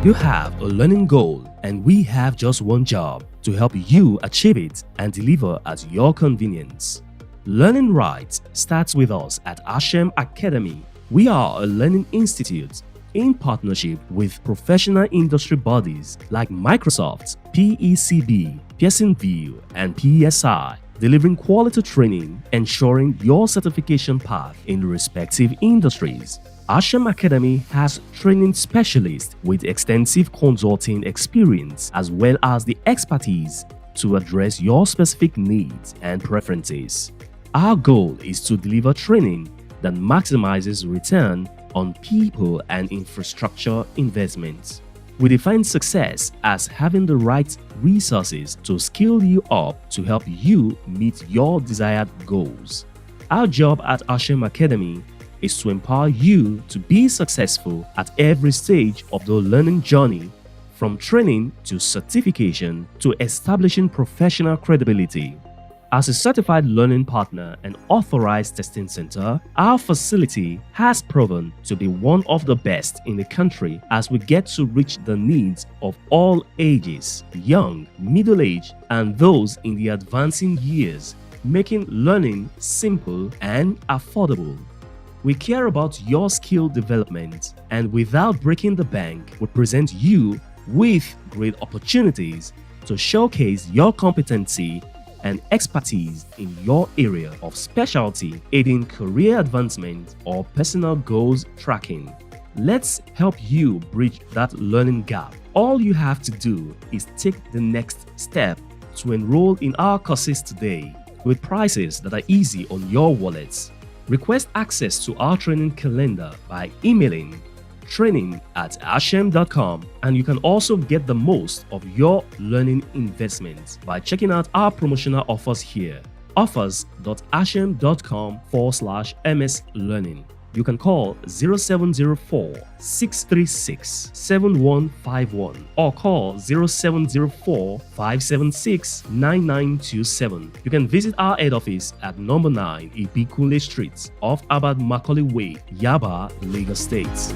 You have a learning goal, and we have just one job to help you achieve it and deliver at your convenience. Learning right starts with us at Ashem Academy. We are a learning institute in partnership with professional industry bodies like Microsoft, PECB, Pearson VUE, and PSI, delivering quality training, ensuring your certification path in the respective industries. Ashem Academy has training specialists with extensive consulting experience as well as the expertise to address your specific needs and preferences. Our goal is to deliver training that maximizes return on people and infrastructure investments. We define success as having the right resources to skill you up to help you meet your desired goals. Our job at Ashem Academy is to empower you to be successful at every stage of the learning journey, from training to certification to establishing professional credibility. As a certified learning partner and authorized testing center, our facility has proven to be one of the best in the country as we get to reach the needs of all ages, young, middle-aged, and those in the advancing years, making learning simple and affordable. We care about your skill development, and without breaking the bank, we present you with great opportunities to showcase your competency and expertise in your area of specialty, aiding career advancement or personal goals tracking. Let's help you bridge that learning gap. All you have to do is take the next step to enroll in our courses today, with prices that are easy on your wallets. Request access to our training calendar by emailing training@ashem.com, and you can also get the most of your learning investments by checking out our promotional offers here. offers.ashem.com/ms learning. You can call 0704-636-7151 or call 0704-576-9927. You can visit our head office at number 9 Ibikule Street off Abad Macaulay Way, Yaba, Lagos State.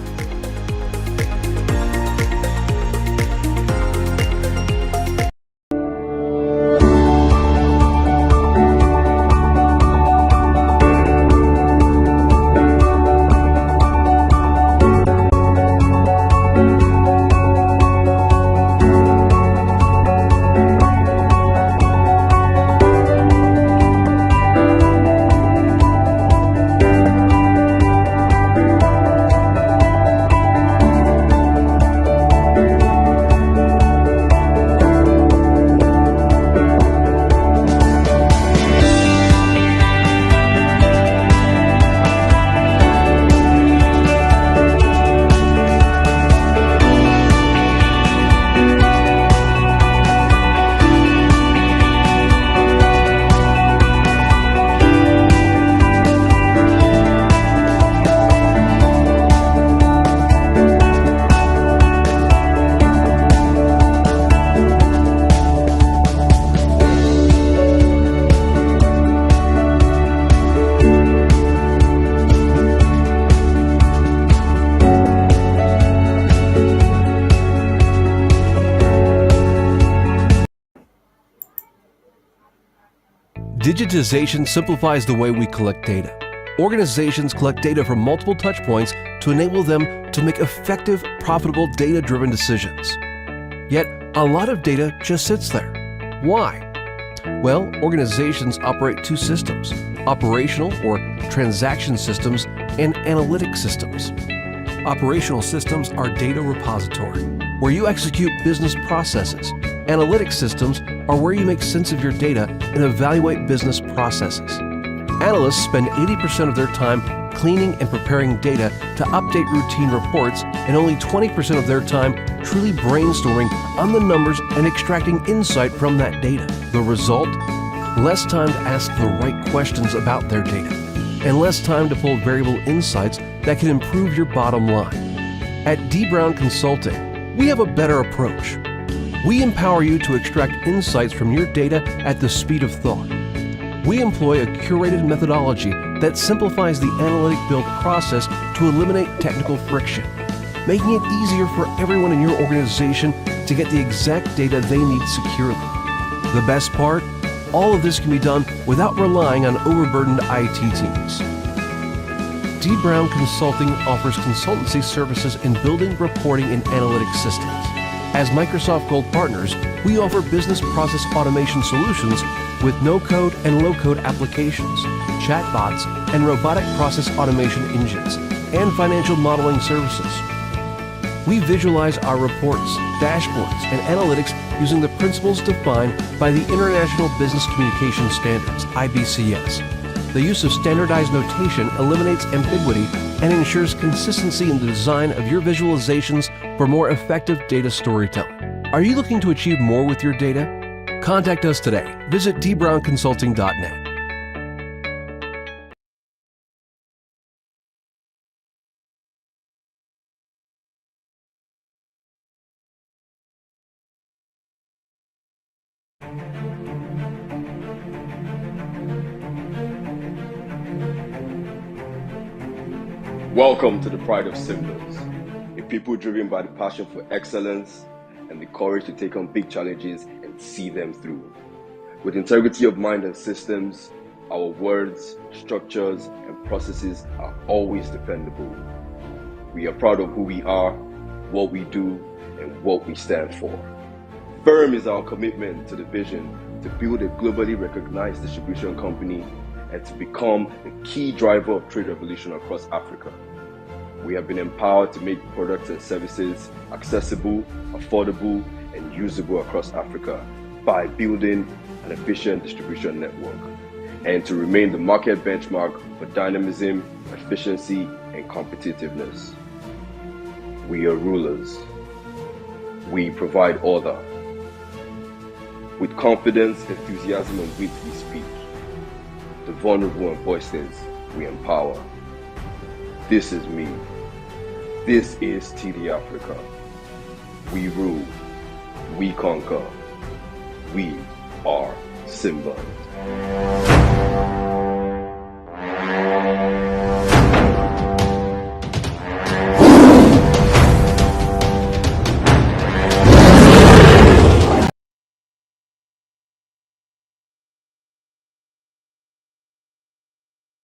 Digitization simplifies the way we collect data. Organizations collect data from multiple touchpoints to enable them to make effective, profitable, data-driven decisions. Yet, a lot of data just sits there. Why? Well, organizations operate two systems: operational or transaction systems and analytic systems. Operational systems are data repository, where you execute business processes. Analytic systems are where you make sense of your data and evaluate business processes. Analysts spend 80% of their time cleaning and preparing data to update routine reports, and only 20% of their time truly brainstorming on the numbers and extracting insight from that data. The result? Less time to ask the right questions about their data, and less time to pull variable insights that can improve your bottom line. At D. Brown Consulting, we have a better approach. We empower you to extract insights from your data at the speed of thought. We employ a curated methodology that simplifies the analytic build process to eliminate technical friction. making it easier for everyone in your organization to get the exact data they need securely. The best part? All of this can be done without relying on overburdened IT teams. D. Brown Consulting offers consultancy services in building, reporting, and analytics systems. As Microsoft Gold partners, we offer business process automation solutions with no-code and low-code applications, chatbots, and robotic process automation engines, and financial modeling services. We visualize our reports, dashboards, and analytics using the principles defined by the International Business Communication Standards, IBCS. The use of standardized notation eliminates ambiguity and ensures consistency in the design of your visualizations for more effective data storytelling. Are you looking to achieve more with your data? Contact us today. Visit dbrownconsulting.net. Welcome to the Pride of Symbols, a people driven by the passion for excellence and the courage to take on big challenges and see them through. With integrity of mind and systems, our words, structures, and processes are always dependable. We are proud of who we are, what we do, and what we stand for. Firm is our commitment to the vision to build a globally recognized distribution company and to become the key driver of trade revolution across Africa. We have been empowered to make products and services accessible, affordable, and usable across Africa by building an efficient distribution network, and to remain the market benchmark for dynamism, efficiency, and competitiveness. We are rulers. We provide order. With confidence, enthusiasm, and wit we speak. The vulnerable and voiceless we empower. This is me. This is TD Africa. We rule. We conquer. We are Simba.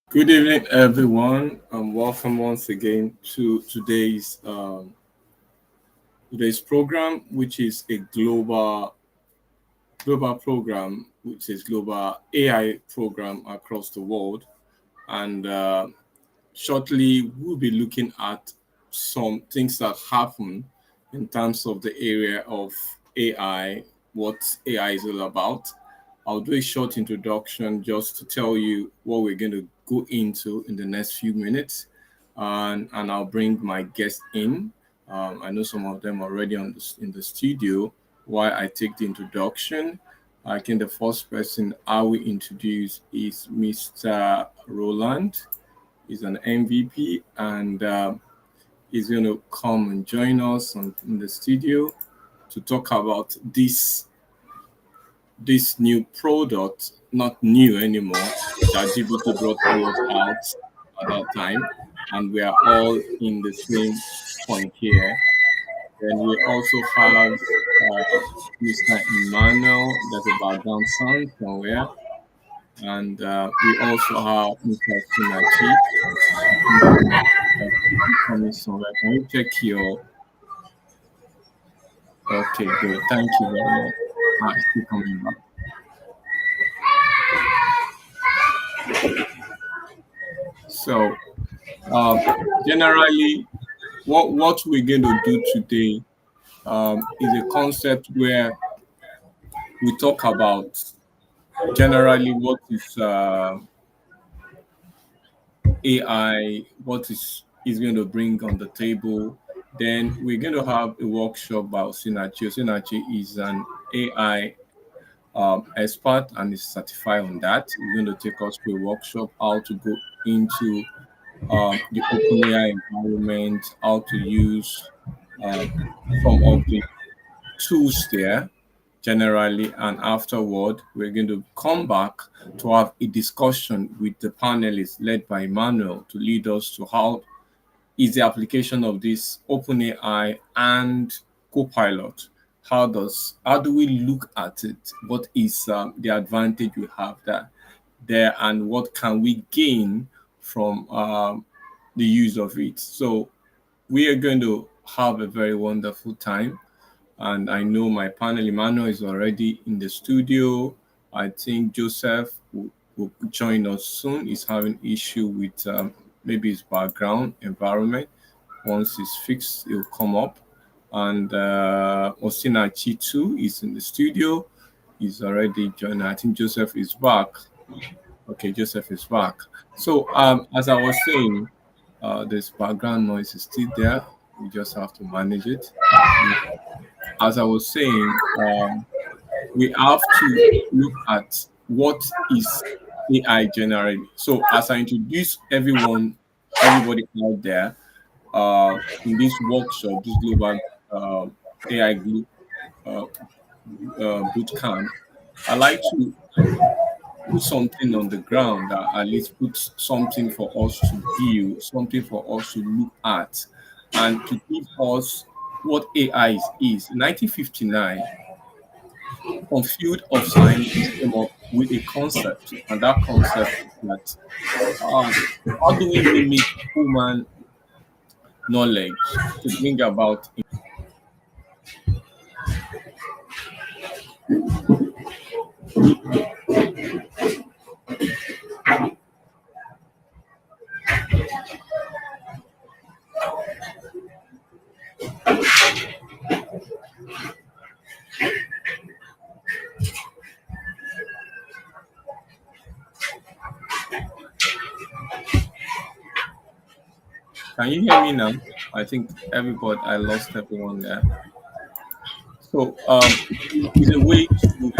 Good evening, everyone, and welcome once again to today's program, which is a global program, which is global AI program across the world. And shortly, we'll be looking at some things that happen in terms of the area of AI, what AI is all about. I'll do a short introduction just to tell you what we're going to go into in the next few minutes, and I'll bring my guests in. I know some of them already in the studio while I take the introduction. I think the first person I will introduce is Mr. Roland. He's an MVP, and he's going to come and join us in the studio to talk about this new product, not new anymore, that GPT brought us out at that time, and we are all in the same point here. Then we also have Mr. Emmanuel, there's a background sound somewhere, and we also have Mr. Sinachi coming somewhere. Can you check your... Okay, good. Thank you very much. Still coming back. So, generally, what we're going to do today is a concept where we talk about generally what is AI, what is going to bring on the table. Then we're going to have a workshop by Sinachi. Sinachi is an AI expert and is certified on that. He's going to take us through a workshop how to go into the OpenAI environment, how to use some of the tools there generally, and afterward we're going to come back to have a discussion with the panelists led by Emmanuel to lead us to how is the application of this OpenAI and Copilot. How do we look at it? What is the advantage we have there, and what can we gain from the use of it? So we are going to have a very wonderful time, and I know my panel Emmanuel is already in the studio. I think Joseph will join us soon. He's having issue with maybe his background environment. Once it's fixed, it'll come up. And Osina Chitu is in the studio. He's already joined. I think Joseph is back. Okay, Joseph is back. So as I was saying, this background noise is still there. We just have to manage it. As I was saying, we have to look at what is AI generating. So as I introduce everybody out there in this workshop, this global AI group bootcamp, I like to put something on the ground that at least put something for us to view, something for us to look at, and to give us what AI is. In 1959, a field of scientists came up with a concept, and that concept is that how do we mimic human knowledge to bring about. Can you hear me now? I think I lost everyone there. So it's a way to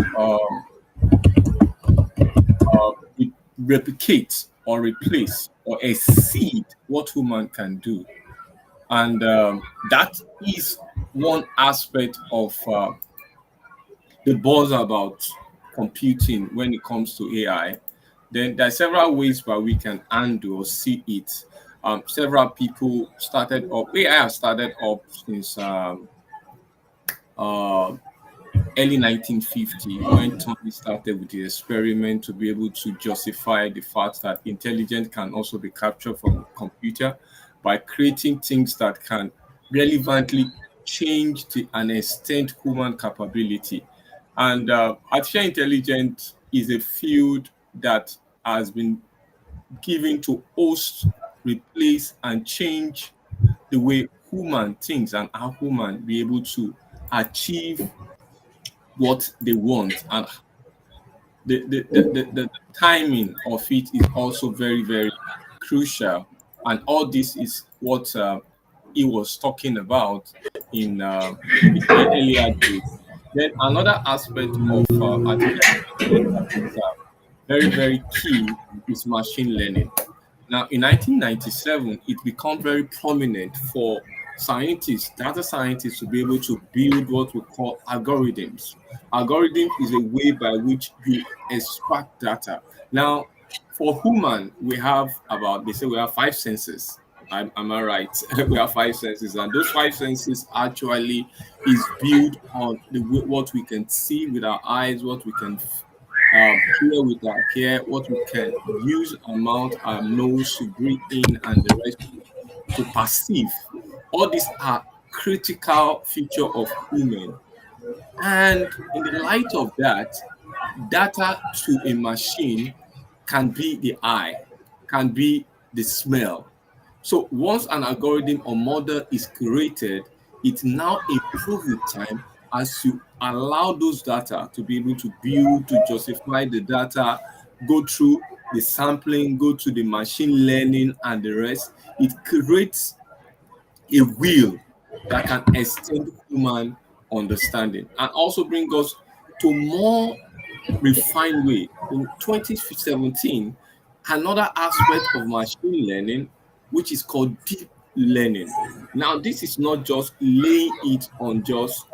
replicate or replace or exceed what human can do. And that is one aspect of the buzz about computing when it comes to AI. Then there are several ways by we can handle or see it. Several people started up, AI has started up since early 1950 when Tommy started with the experiment to be able to justify the fact that intelligence can also be captured from a computer by creating things that can relevantly change to an extent human capability. And artificial intelligence is a field that has been given to host, replace, and change the way human thinks and how human be able to achieve what they want. And the timing of it is also very, very crucial. And all this is what he was talking about in the earlier days. Then another aspect of artificial intelligence that is very, very key is machine learning. Now, in 1997, it became very prominent for scientists, data scientists, to be able to build what we call algorithms. Algorithm is a way by which you extract data. Now, for human, they say we have five senses. Am I right? We have five senses, and those five senses actually is built on what we can see with our eyes, what we can hear with our ear, what we can use our mouth, our nose to breathe in, and the rest to perceive. All these are critical feature of human. And in the light of that, data to a machine can be the eye, can be the smell. So once an algorithm or model is created, it now improves with time as you allow those data to be able to build, to justify the data, go through the sampling, go to the machine learning and the rest. It creates a wheel that can extend human understanding and also bring us to more refined way. In 2017, another aspect of machine learning, which is called deep learning. Now, this is not just laying it on just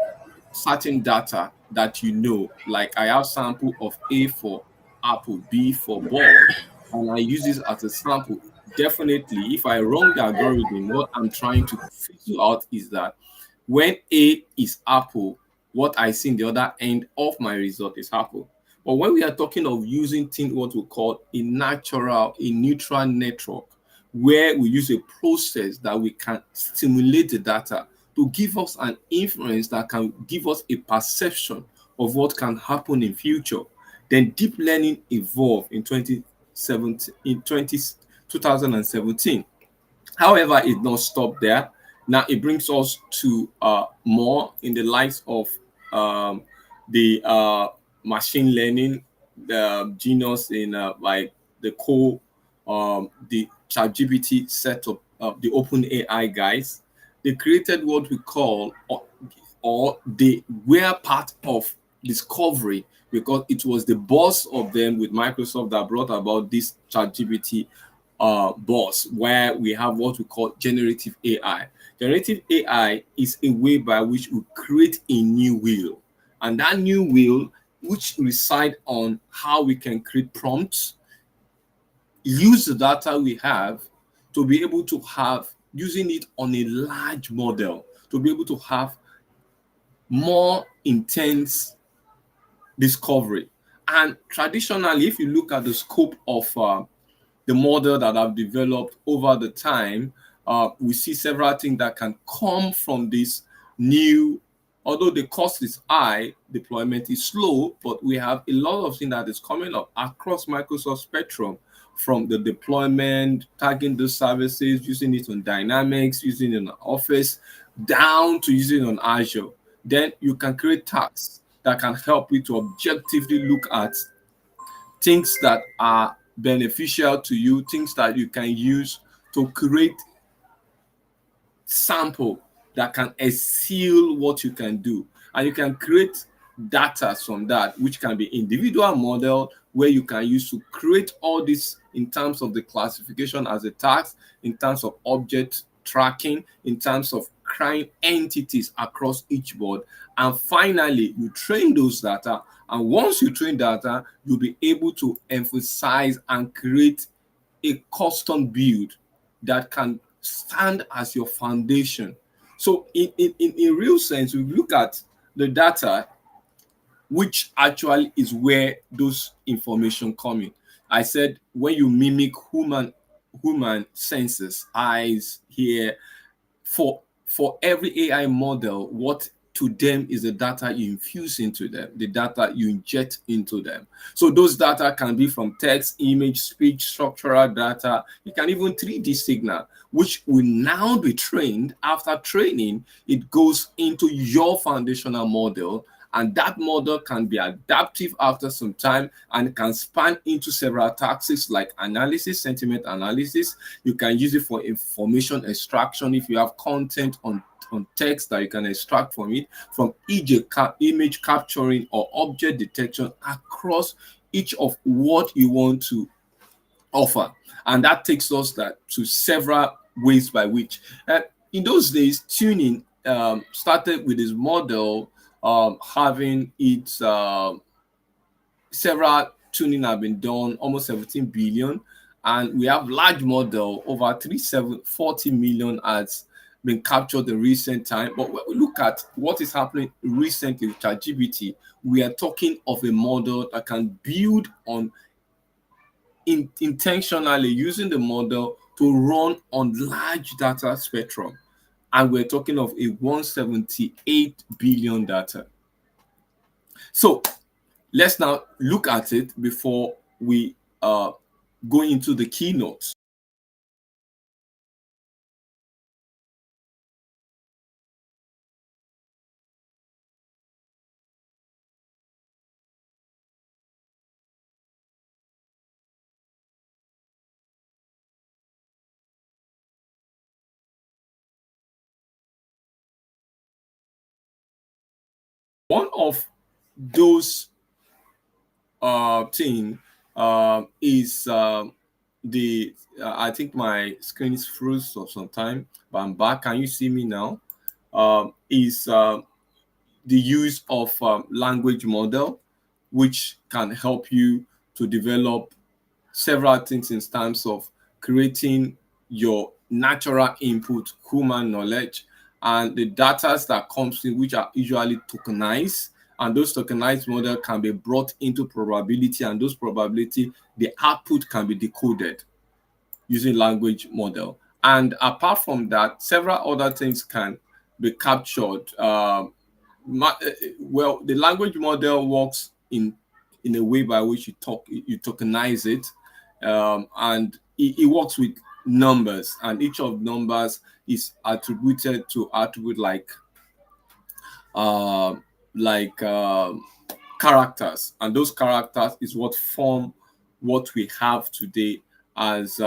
certain data that you know, like I have sample of A for apple, B for ball, and I use this as a sample. definitely, if I run the algorithm, what I'm trying to figure out is that when A is apple, what I see in the other end of my result is apple. But when we are talking of using things what we call a neutral network, where we use a process that we can stimulate the data to give us an inference that can give us a perception of what can happen in future, then deep learning evolved in 2017. However, it not stop there. Now it brings us to more in the likes of the machine learning, the genius in like the core, the ChatGPT setup, the Open AI guys. They created what we call, or they were part of discovery, because it was the boss of them with Microsoft that brought about this ChatGPT boss, where we have what we call generative AI. Generative AI is a way by which we create a new wheel, and that new wheel, which reside on how we can create prompts, use the data we have to be able to have, using it on a large model, to be able to have more intense discovery. And traditionally, if you look at the scope of the model that I've developed over the time, we see several things that can come from this new, although the cost is high, deployment is slow, but we have a lot of things that is coming up across Microsoft spectrum, from the deployment, tagging those services, using it on Dynamics, using it on Office, down to using it on Azure. Then you can create tasks that can help you to objectively look at things that are beneficial to you, things that you can use to create sample that can seal what you can do. And you can create data from that, which can be individual model, where you can use to create all this in terms of the classification as a task, in terms of object tracking, in terms of crime entities across each board. And finally, you train those data. And once you train data, you'll be able to emphasize and create a custom build that can stand as your foundation. So in real sense, we look at the data, which actually is where those information come in. I said when you mimic human senses, eyes, ear, for every AI model, what to them is the data you infuse into them, the data you inject into them. So those data can be from text, image, speech, structural data. You can even 3D signal, which will now be trained. After training, it goes into your foundational model, and that model can be adaptive after some time and can span into several tasks like analysis, sentiment analysis. You can use it for information extraction if you have content on text that you can extract from it, from image capturing or object detection across each of what you want to offer. And that takes us to several ways by which, in those days, tuning started with this model having its several tuning have been done, almost 17 billion, and we have large model over 340 million has been captured in recent time. But when we look at what is happening recently with ChatGPT, we are talking of a model that can build on intentionally using the model to run on large data spectrum. And we're talking of a 178 billion data. So let's now look at it before we go into the keynotes. One of those thing is the I think my screen is froze for some time, but I'm back. Can you see me now? Is the use of language model, which can help you to develop several things in terms of creating your natural input, human knowledge, and the data that comes in, which are usually tokenized. And those tokenized model can be brought into probability, and those probability, the output can be decoded using language model. And apart from that, several other things can be captured. Well, the language model works in a way by which you tokenize it, and it works with numbers, and each of numbers is attributed to attribute uh, like characters, and those characters is what form what we have today as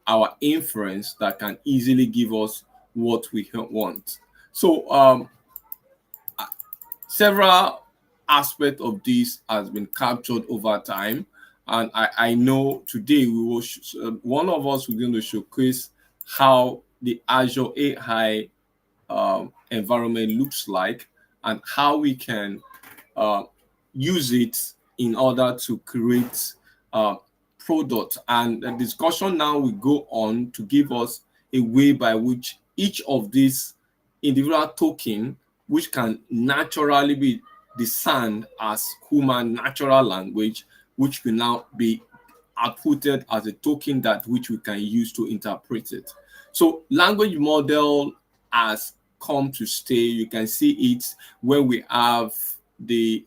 our inference that can easily give us what we want. So several aspects of this has been captured over time, and I know today we will one of us will going to showcase how the Azure AI environment looks like, and how we can use it in order to create product. And the discussion now will go on to give us a way by which each of these individual token, which can naturally be discerned as human natural language, which will now be outputted as a token that which we can use to interpret it. So language model has come to stay. You can see it when we have the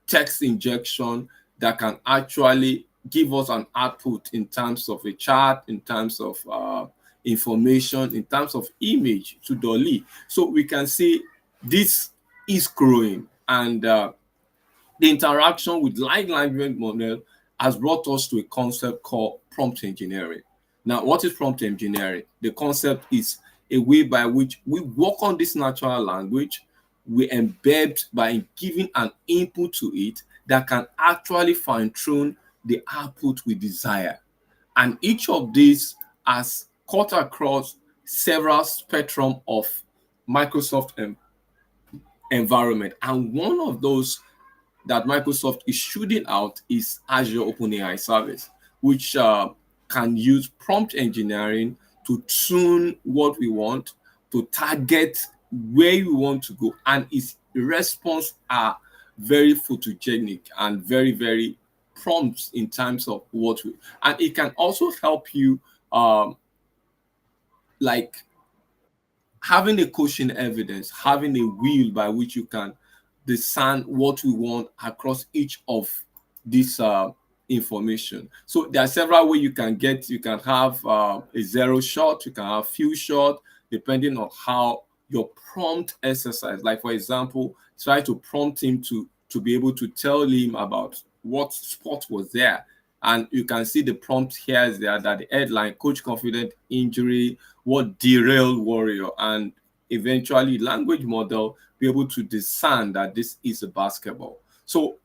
text injection that can actually give us an output in terms of a chart, in terms of information, in terms of image to Dolly. So we can see this is growing, and the interaction with large language model has brought us to a concept called prompt engineering. Now, what is prompt engineering? The concept is a way by which we work on this natural language, we embed by giving an input to it that can actually fine-tune the output we desire. And each of these has cut across several spectrum of Microsoft environment. And one of those that Microsoft is shooting out is Azure OpenAI service, which can use prompt engineering to tune what we want, to target where we want to go, and its response are very photogenic and very, very prompt in terms of what we, and it can also help you like having a quotient evidence, having a wheel by which you can discern what we want across each of these information. So there are several ways you can get. You can have a zero shot, you can have few shot, depending on how your prompt exercise. Like for example, try to prompt him to be able to tell him about what sport was there. And you can see the prompt here is there that the headline, coach confident injury, what derailed warrior, and eventually language model be able to discern that this is a basketball. So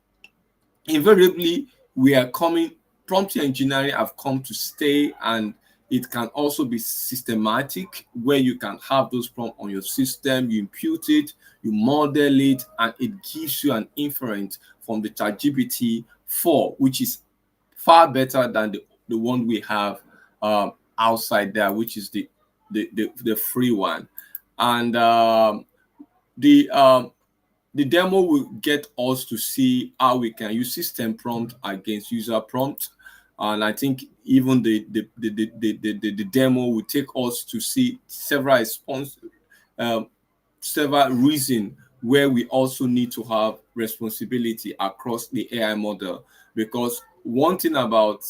invariably, we are coming, prompt engineering have come to stay, and it can also be systematic where you can have those prompts on your system, you impute it, you model it, and it gives you an inference from the ChatGPT 4, which is far better than the one we have outside there, which is the free one. And the demo will get us to see how we can use system prompt against user prompt. And I think even the demo will take us to see several reasons where we also need to have responsibility across the AI model. Because one thing about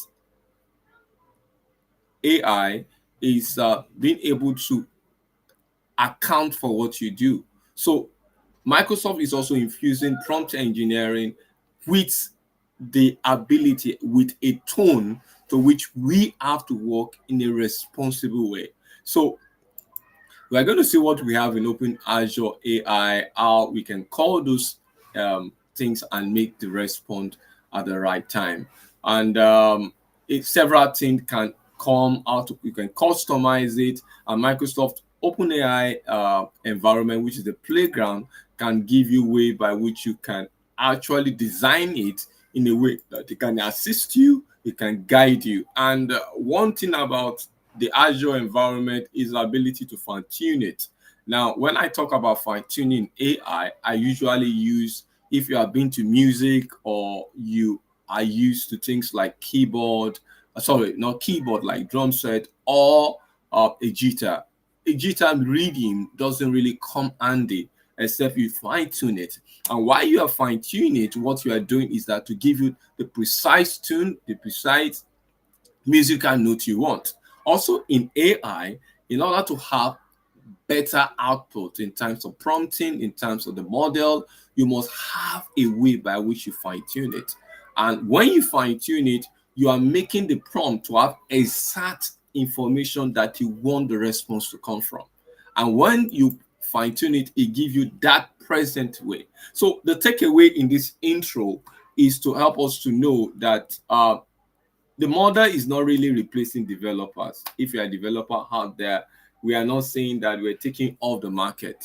AI is being able to account for what you do. So Microsoft is also infusing prompt engineering with the ability, with a tone to which we have to work in a responsible way. So we're going to see what we have in Open Azure AI, how we can call those things and make the response at the right time. And several things can come out. You can customize it, and Microsoft OpenAI environment, which is the playground, can give you way by which you can actually design it in a way that it can assist you it can guide you. And one thing about the Azure environment is the ability to fine tune it. Now, when I talk about fine tuning AI, I usually use, if you have been to music or you are used to things like keyboard, sorry, not keyboard, like drum set or a guitar. A guitar reading doesn't really come handy except you fine tune it. And while you are fine tuning it, what you are doing is that to give you the precise tune, the precise musical note you want. Also in AI, in order to have better output in terms of prompting, in terms of the model, you must have a way by which you fine tune it. And when you fine tune it, you are making the prompt to have exact information that you want the response to come from. And when you fine tune it, it gives you that present way. So the takeaway in this intro is to help us to know that the model is not really replacing developers. If you're a developer out there, we are not saying that we're taking off the market.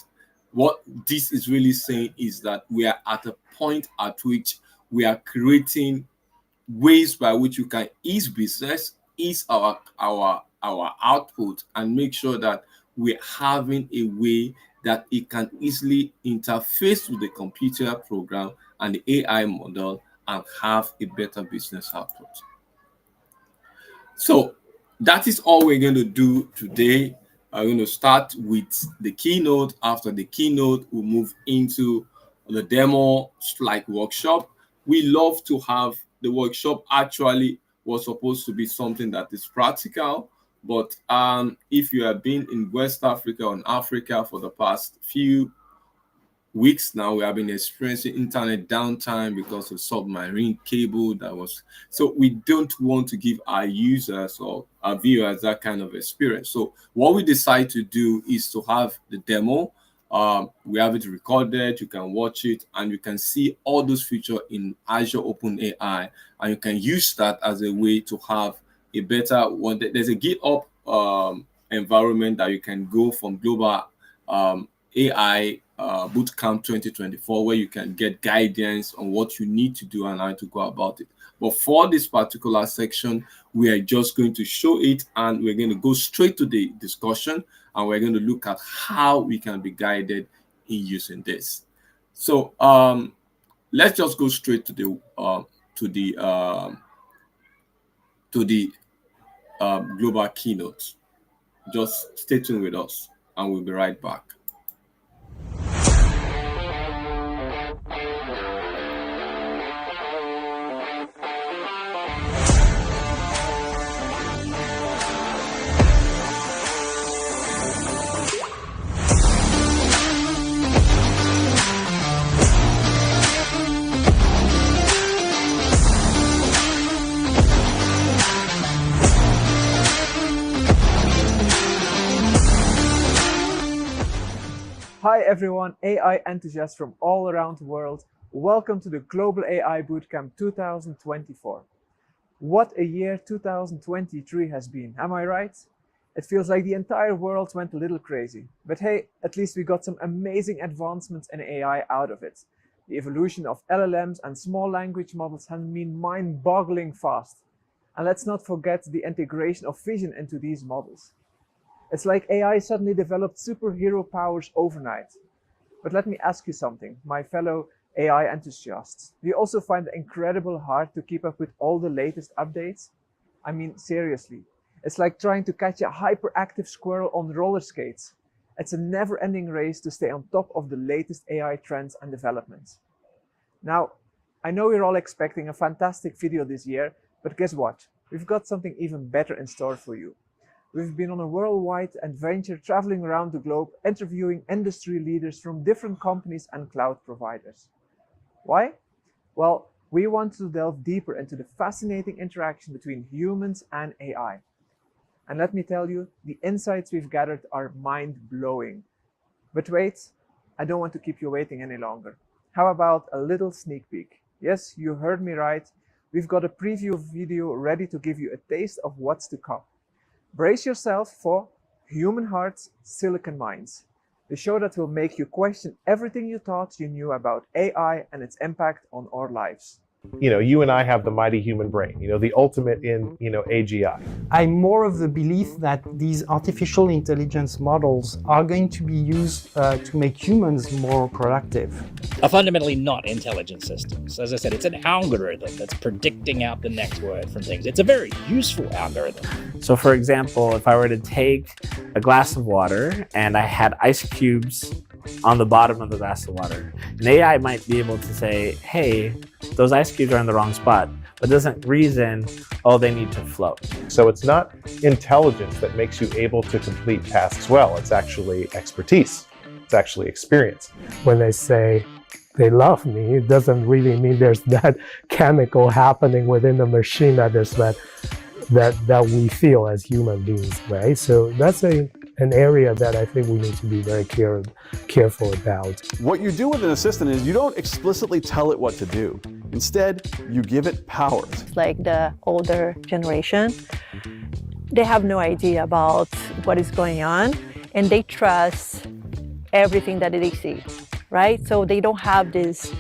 What this is really saying is that we are at a point at which we are creating ways by which we can ease business, ease our output, and make sure that we're having a way that it can easily interface with the computer program and the AI model and have a better business output. So that is all we're going to do today. I'm going to start with the keynote. After the keynote, we'll move into the demo like workshop. We love to have the workshop. Actually was supposed to be something that is practical, but if you have been in West Africa or in Africa for the past few weeks now, we have been experiencing internet downtime because of submarine cable that was, so we don't want to give our users or our viewers that kind of experience. So what we decide to do is to have the demo. We have it recorded, you can watch it, and you can see all those features in Azure OpenAI, and you can use that as a way to have a better one. There's a GitHub environment that you can go from global AI Bootcamp 2024, where you can get guidance on what you need to do and how to go about it. But for this particular section, we are just going to show it, and we're going to go straight to the discussion, and we're going to look at how we can be guided in using this. So let's just go straight to the global keynote. Just stay tuned with us, and we'll be right back. Hi everyone, AI enthusiasts from all around the world. Welcome to the Global AI Bootcamp 2024. What a year 2023 has been, am I right? It feels like the entire world went a little crazy. But hey, at least we got some amazing advancements in AI out of it. The evolution of LLMs and small language models has been mind-boggling fast. And let's not forget the integration of vision into these models. It's like AI suddenly developed superhero powers overnight. But let me ask you something, my fellow AI enthusiasts. Do you also find it incredibly hard to keep up with all the latest updates? I mean, seriously. It's like trying to catch a hyperactive squirrel on roller skates. It's a never-ending race to stay on top of the latest AI trends and developments. Now, I know you're all expecting a fantastic video this year, but guess what? We've got something even better in store for you. We've been on a worldwide adventure traveling around the globe, interviewing industry leaders from different companies and cloud providers. Why? Well, we want to delve deeper into the fascinating interaction between humans and AI. And let me tell you, the insights we've gathered are mind-blowing. But wait, I don't want to keep you waiting any longer. How about a little sneak peek? Yes, you heard me right. We've got a preview video ready to give you a taste of what's to come. Brace yourself for Human Hearts, Silicon Minds, the show that will make you question everything you thought you knew about AI and its impact on our lives. you and I have the mighty human brain, the ultimate in, AGI. I'm more of the belief that these artificial intelligence models are going to be used to make humans more productive. Are fundamentally not intelligent systems. As I said, it's an algorithm that's predicting out the next word from things. It's a very useful algorithm. So for example, if I were to take a glass of water and I had ice cubes on the bottom of the glass of water, an AI might be able to say, hey, those ice cubes are in the wrong spot, but doesn't reason, oh, they need to float. So it's not intelligence that makes you able to complete tasks well. It's actually expertise. It's actually experience. When they say they love me, it doesn't really mean there's that chemical happening within the machine that we feel as human beings, right? So that's an area that I think we need to be very careful about. What you do with an assistant is you don't explicitly tell it what to do. Instead, you give it powers. Like the older generation, they have no idea about what is going on, and they trust everything that they see, right? So they don't have this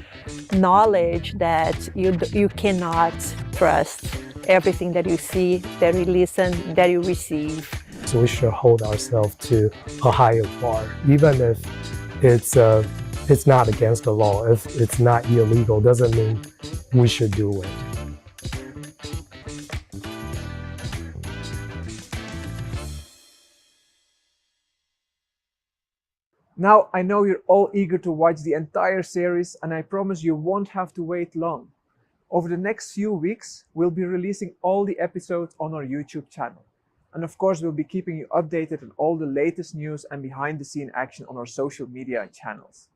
knowledge that you cannot trust everything that you see, that you listen, that you receive. So we should hold ourselves to a higher bar, even if it's not against the law. If it's not illegal, doesn't mean we should do it. Now, I know you're all eager to watch the entire series, and I promise you won't have to wait long. Over the next few weeks, we'll be releasing all the episodes on our YouTube channel. And of course, we'll be keeping you updated on all the latest news and behind-the-scene action on our social media and channels.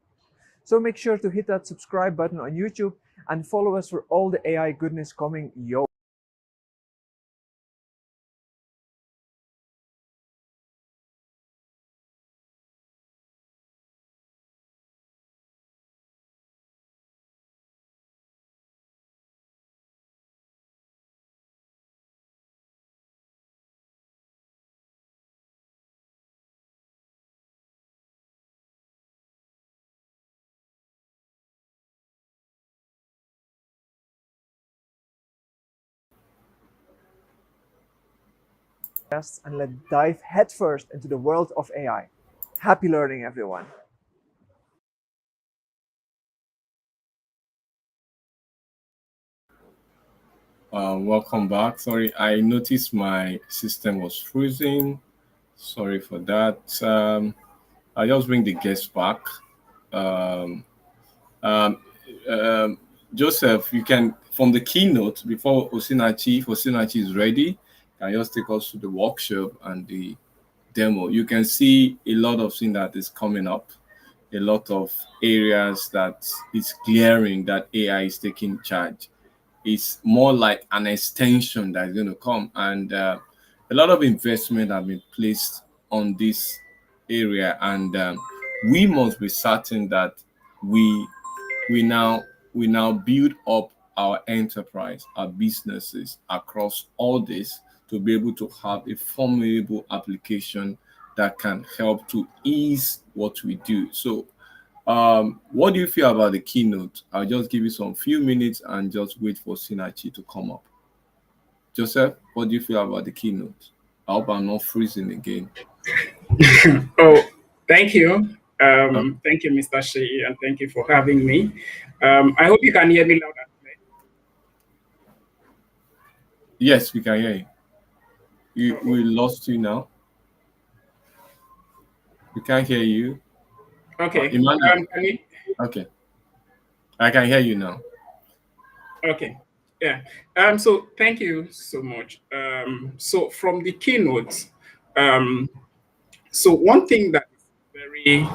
So make sure to hit that subscribe button on YouTube and follow us for all the AI goodness coming your way. And let's dive headfirst into the world of AI. Happy learning, everyone. Welcome back. Sorry, I noticed my system was freezing. Sorry for that. I'll just bring the guest back. Joseph, you can, from the keynote, before Osinachi is ready, can just take us to the workshop and the demo. You can see a lot of things that is coming up, a lot of areas that is glaring that AI is taking charge. It's more like an extension that is going to come, and a lot of investment have been placed on this area, and we must be certain that we now build up our enterprise, our businesses across all this to be able to have a formidable application that can help to ease what we do. So what do you feel about the keynote? I'll just give you some few minutes and just wait for Sinachi to come up. Joseph, what do you feel about the keynote? I hope I'm not freezing again. Oh, thank you. Thank you, Mr. Shea, and thank you for having me. I hope you can hear me loud and clear. Yes, we can hear you. We lost you now. We can't hear you. Okay. Okay. I can hear you now. Okay. Yeah. So thank you so much. So from the keynote, so one thing that is very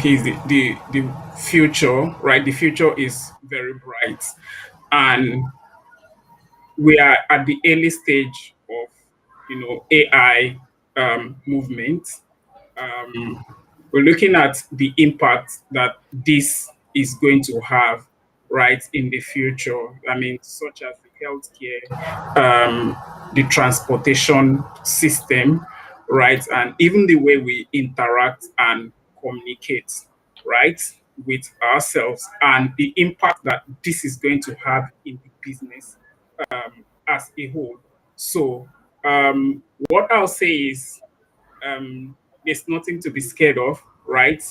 key is the future, right? The future is very bright, and we are at the early stage of AI movement. We're looking at the impact that this is going to have, right, in the future. I mean, such as the healthcare, the transportation system, right, and even the way we interact and communicate, right, with ourselves, and the impact that this is going to have in the business as a whole. So what I'll say is there's nothing to be scared of, right?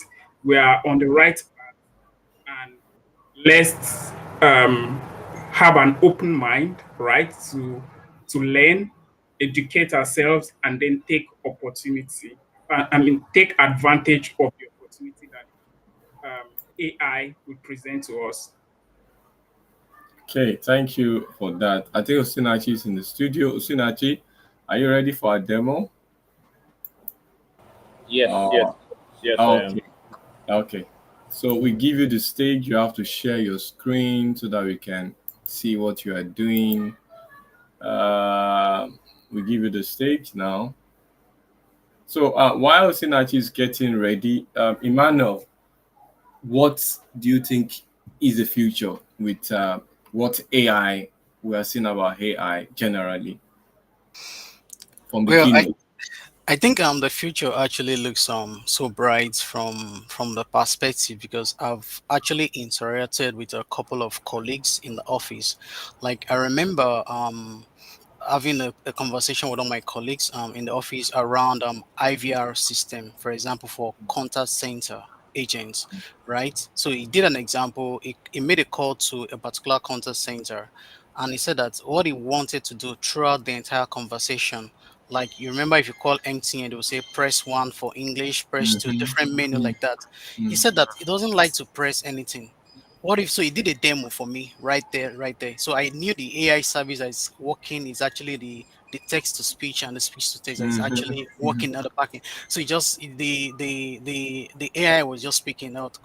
We are on the right path, and let's have an open mind, right, to learn, educate ourselves, and then take opportunity. Take advantage of the opportunity that AI will present to us. Okay, thank you for that. I think Osinachi is in the studio. Osinachi, are you ready for a demo? Yes, Uh, yes, I am. okay, okay. So we give you the stage. You have to share your screen so that we can see what you are doing. Uh, we give you the stage now. So while Osinachi is getting ready, Emmanuel, what do you think is the future with what AI we are seeing about AI generally from Well, beginning? I think the future actually looks so bright from the perspective, because I've actually interacted with a couple of colleagues in the office. Like I remember having a conversation with all my colleagues in the office around IVR system, for example, for contact center agents, right? So he did an example. He made a call to a particular contact center, and he said that what he wanted to do throughout the entire conversation, like you remember, if you call MTN, they will say press one for English, press two, different menu like that. He said that he doesn't like to press anything. What if so he did a demo for me right there, right there. So I knew the AI service that is working is actually the text to speech and the speech to text that is actually working at the backend. So it just the AI was just speaking out.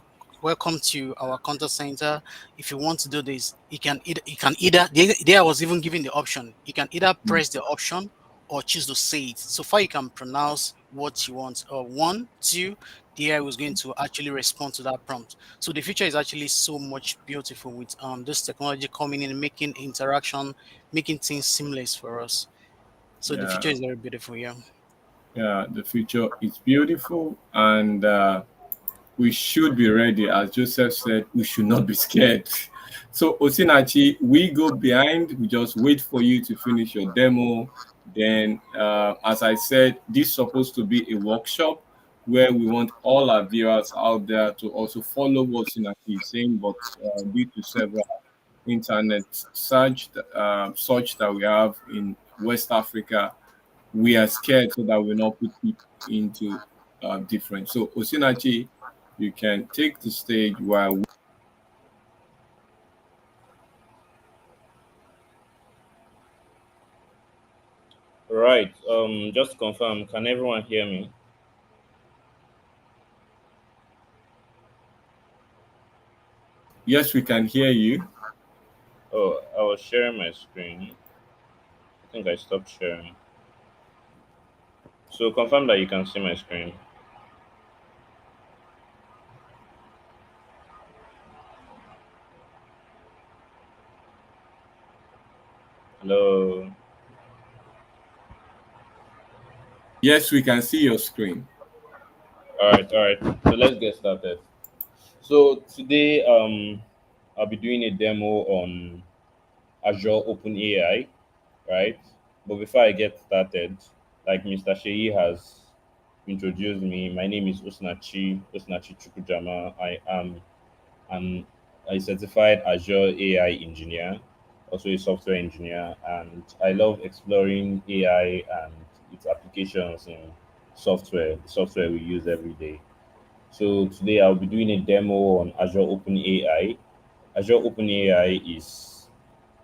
Welcome to our contact center. If you want to do this, you can either there I was even giving the option. You can either press the option or choose to say it. So far you can pronounce what you want. One, two, the AI was going to actually respond to that prompt. So the future is actually so much beautiful with this technology coming in, making interaction, making things seamless for us. So the future Yeah, is very beautiful, yeah. yeah, the future is beautiful, and we should be ready. As Joseph said, we should not be scared. So, Osinachi, we go behind, we just wait for you to finish your demo. Then, as I said, this is supposed to be a workshop where we want all our viewers out there to also follow what Osinachi is saying, but due to several internet search that we have in West Africa, we are scared so that we not put people into different. So Osinachi, you can take the stage while Right. Just to confirm, can everyone hear me? yes, we can hear you. Oh, I was sharing my screen. I think I stopped sharing. So confirm that you can see my screen. Hello. Yes, we can see your screen. All right. So let's get started. So today, I'll be doing a demo on Azure OpenAI, right? But before I get started, like Mr. Sheyi has introduced me, my name is Osnachi Chukujama. I am I'm a certified Azure AI engineer, also a software engineer, and I love exploring AI and its applications in software, the software we use every day. So today I'll be doing a demo on Azure OpenAI. Azure OpenAI is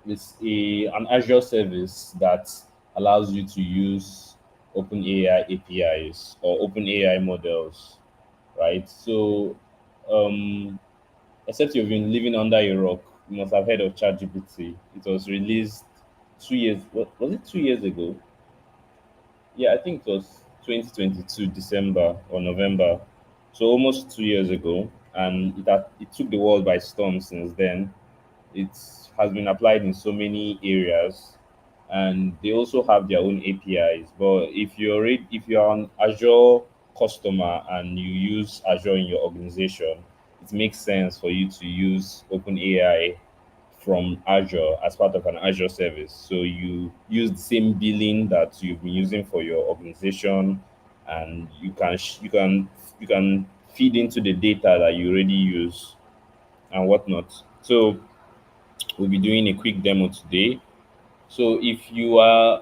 an Azure service that allows you to use OpenAI APIs or OpenAI models, right? So um, except you've been living under a rock, you must have heard of ChatGPT. It was released 2 years. What was it? 2 years ago? Yeah, I think it was 2022 December or November. So almost 2 years ago, and it took the world by storm since then. It has been applied in so many areas, and they also have their own APIs. But if you're an Azure customer and you use Azure in your organization, it makes sense for you to use OpenAI from Azure as part of an Azure service. So you use the same billing that you've been using for your organization, and you can feed into the data that you already use and whatnot. So we'll be doing a quick demo today. So if you are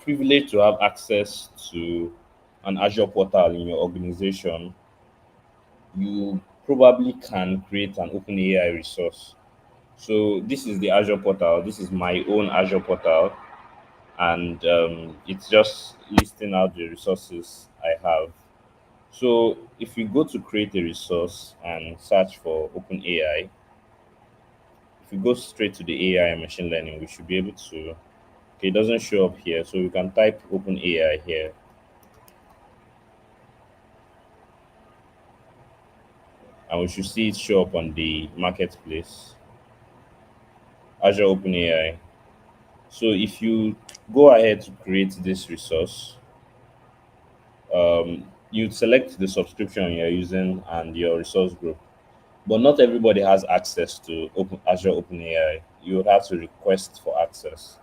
privileged to have access to an Azure portal in your organization, you probably can create an OpenAI resource. So this is the Azure portal. This is my own Azure portal, and it's just listing out the resources I have. So if you go to create a resource and search for OpenAI, if you go straight to the AI and machine learning, we should be able to. Okay, it doesn't show up here, so we can type OpenAI here, and we should see it show up on the marketplace, Azure OpenAI. So if you go ahead to create this resource, you select the subscription you're using and your resource group. But not everybody has access to Azure OpenAI. You would have to request for access.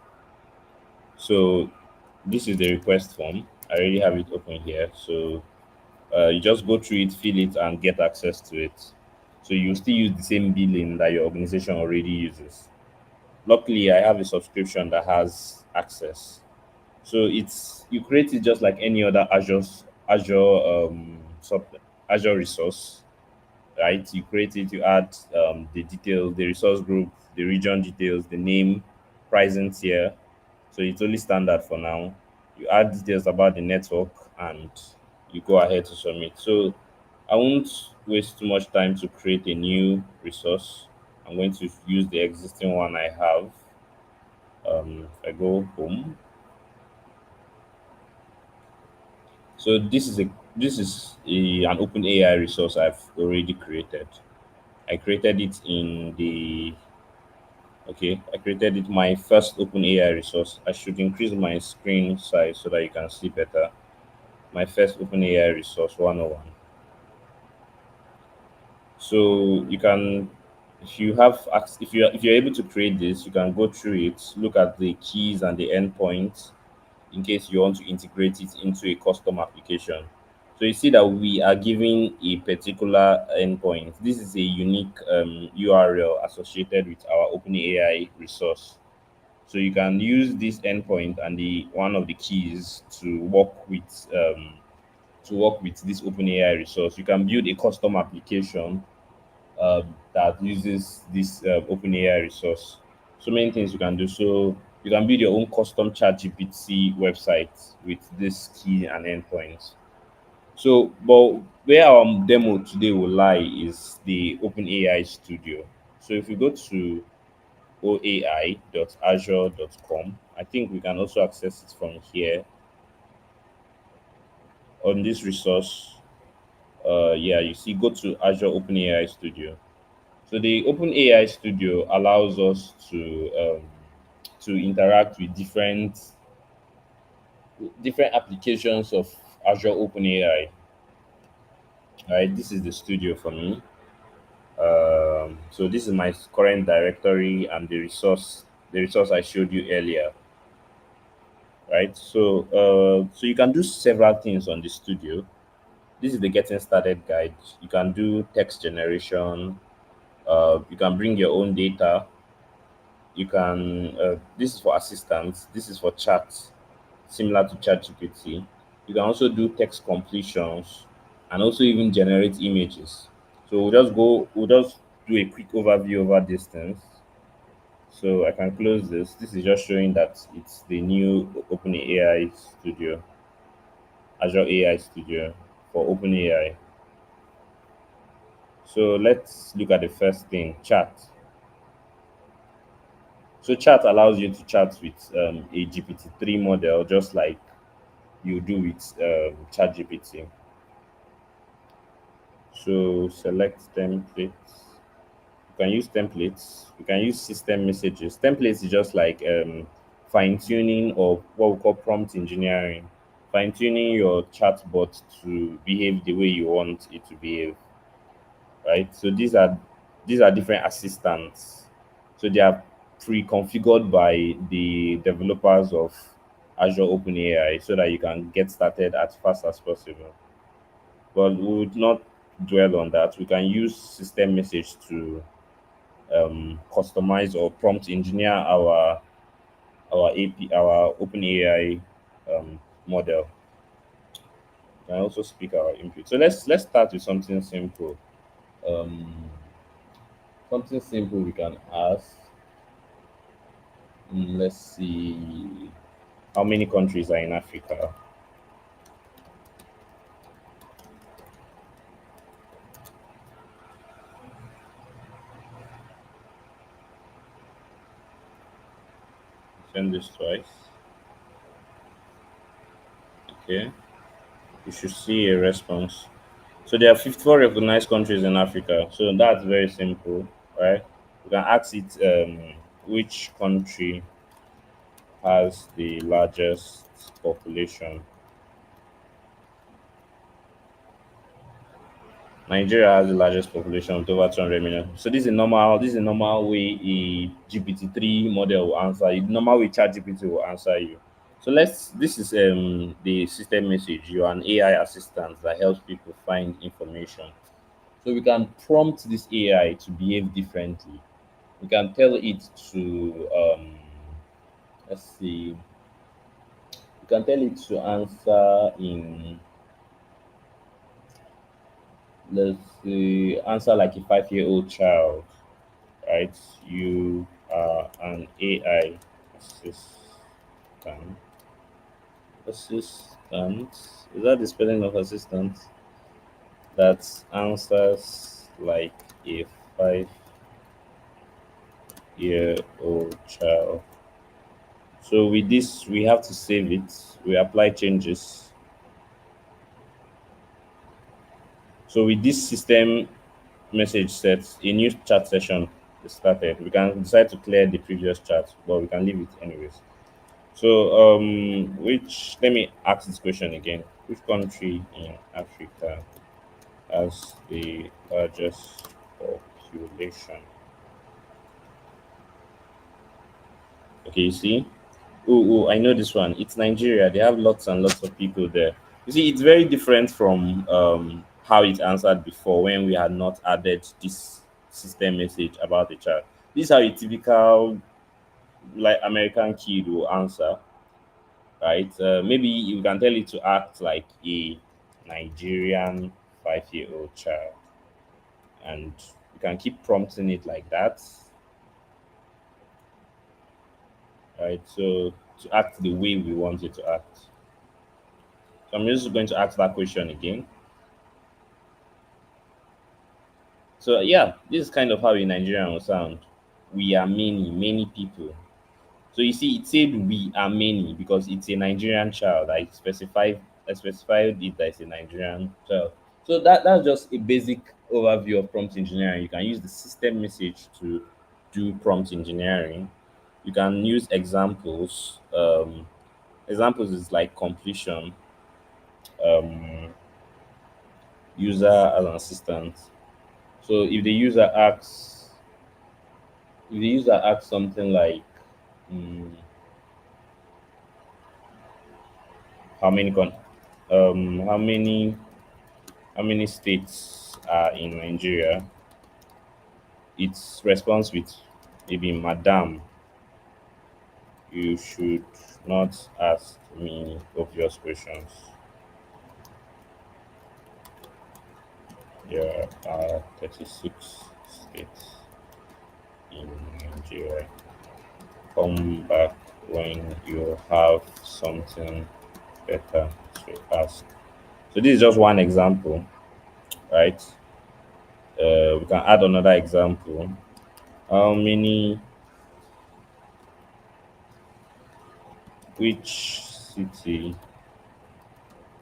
So this is the request form. I already have it open here. So you just go through it, fill it, and get access to it. So you still use the same billing that your organization already uses. Luckily, I have a subscription that has access. So it's you create it just like any other Azure resource, right? You create it, you add the details, the resource group, the region details, the name, pricing tier. So it's only standard for now. You add details about the network and you go ahead to submit. So I won't waste too much time to create a new resource. I'm going to use the existing one I have. If I go home, so an open AI resource I've already created. I created it in the okay. I created it my first open AI resource. I should increase my screen size so that you can see better. My first open AI resource 101. So you can, if you're able to create this, you can go through it, look at the keys and the endpoints in case you want to integrate it into a custom application. So you see that we are giving a particular endpoint. This is a unique URL associated with our OpenAI resource. So you can use this endpoint and the one of the keys to work with this OpenAI resource. You can build a custom application that uses this OpenAI resource. So many things you can do. So you can build your own custom ChatGPT website with this key and endpoints. So, but where our demo today will lie is the OpenAI Studio. So if you go to oai.azure.com, I think we can also access it from here on this resource. Yeah, you see, go to Azure OpenAI Studio. So the OpenAI Studio allows us to interact with different applications of Azure OpenAI. Right, this is the studio for me. So this is my current directory and the resource I showed you earlier. Right, so you can do several things on the studio. This is the getting started guide. You can do text generation. You can bring your own data. You can this is for assistance, this is for chat, similar to ChatGPT. You can also do text completions and also even generate images. So we'll just do a quick overview over these things. So I can close this is just showing that it's the new OpenAI Studio, Azure AI Studio for OpenAI. So let's look at the first thing, chat. So chat allows you to chat with a GPT-3 model, just like you do with ChatGPT. So select templates. You can use templates. You can use system messages. Templates is just like fine tuning, or what we call prompt engineering, fine tuning your chatbot to behave the way you want it to behave. Right. So these are different assistants. So they are pre-configured by the developers of Azure OpenAI so that you can get started as fast as possible. But we would not dwell on that. We can use system message to customize or prompt engineer our our OpenAI model. We can also speak our input. So let's start with something simple. Um, Something simple we can ask. Let's see. How many countries are in Africa? Send this twice. Okay. You should see a response. So there are 54 recognized countries in Africa. So that's very simple, right? We can ask it which country has the largest population. Nigeria has the largest population with over 200 million. So this is a normal way a GPT-3 model will answer you. The normal way ChatGPT will answer you. So this is the system message. You are an AI assistant that helps people find information. So we can prompt this AI to behave differently. We can tell it to let's see, we can tell it to answer in, let's see, answer like a 5-year-old child, right? You are an AI assistant. Assistant. Is that the spelling of assistant? That answers like a 5-year-old child. So with this, we have to save it. We apply changes. So with this system message set, a new chat session is started. We can decide to clear the previous chat, but we can leave it anyways. So which let me ask this question again. Which country in Africa has the largest population? Okay, you see? Oh, I know this one. It's Nigeria. They have lots and lots of people there. You see, it's very different from how it answered before when we had not added this system message about the child. This is how a typical like American kid will answer, right? Maybe you can tell it to act like a Nigerian 5-year-old child, and you can keep prompting it like that, right? So to act the way we want it to act. So I'm just going to ask that question again. So yeah, this is kind of how a Nigerian will sound. We are many, many people. So you see, it said we are many because it's a Nigerian child. I specified it as a Nigerian child. So that's just a basic overview of prompt engineering. You can use the system message to do prompt engineering. You can use examples. Examples is like completion, um, user as an assistant. So if the user asks something like, mm, how many con- how many states are in Nigeria, its response with maybe Madam, you should not ask me obvious questions. There are 36 states in Nigeria. Come back when you have something better to ask. So this is just one example, right? We can add another example. How many, which city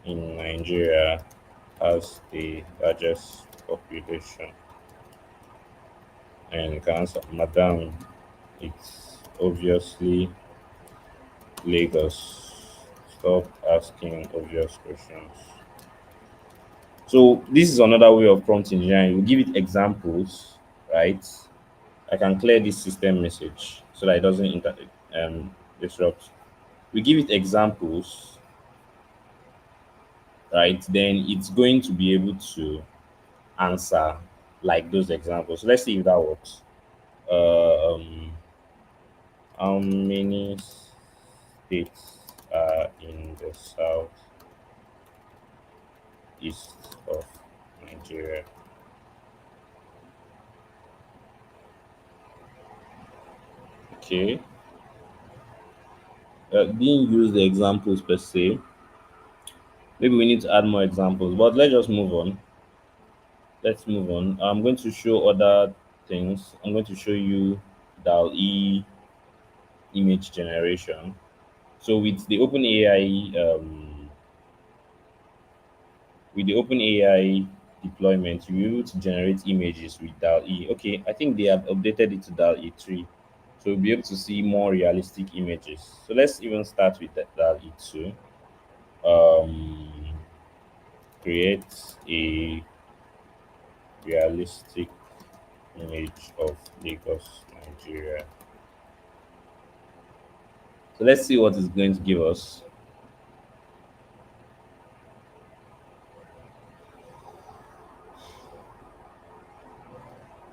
in Nigeria has the largest population? And you can answer, Madam, it's obviously Lagos. Stop asking obvious questions. So this is another way of prompt engineering. We give it examples, right? I can clear this system message so that it doesn't disrupt. We give it examples, right? Then it's going to be able to answer like those examples. So let's see if that works. Um, how many states are in the south east of Nigeria? Okay. Didn't use the examples per se. Maybe we need to add more examples, but let's just move on. Let's move on. I'm going to show other things. I'm going to show you DAL-E image generation. So with the OpenAI deployment, you'll be able to generate images with DAL-E. Okay, I think they have updated it to DAL-E 3. So we'll be able to see more realistic images. So let's even start with DAL-E 2. Create a realistic image of Lagos, Nigeria. So let's see what it's going to give us.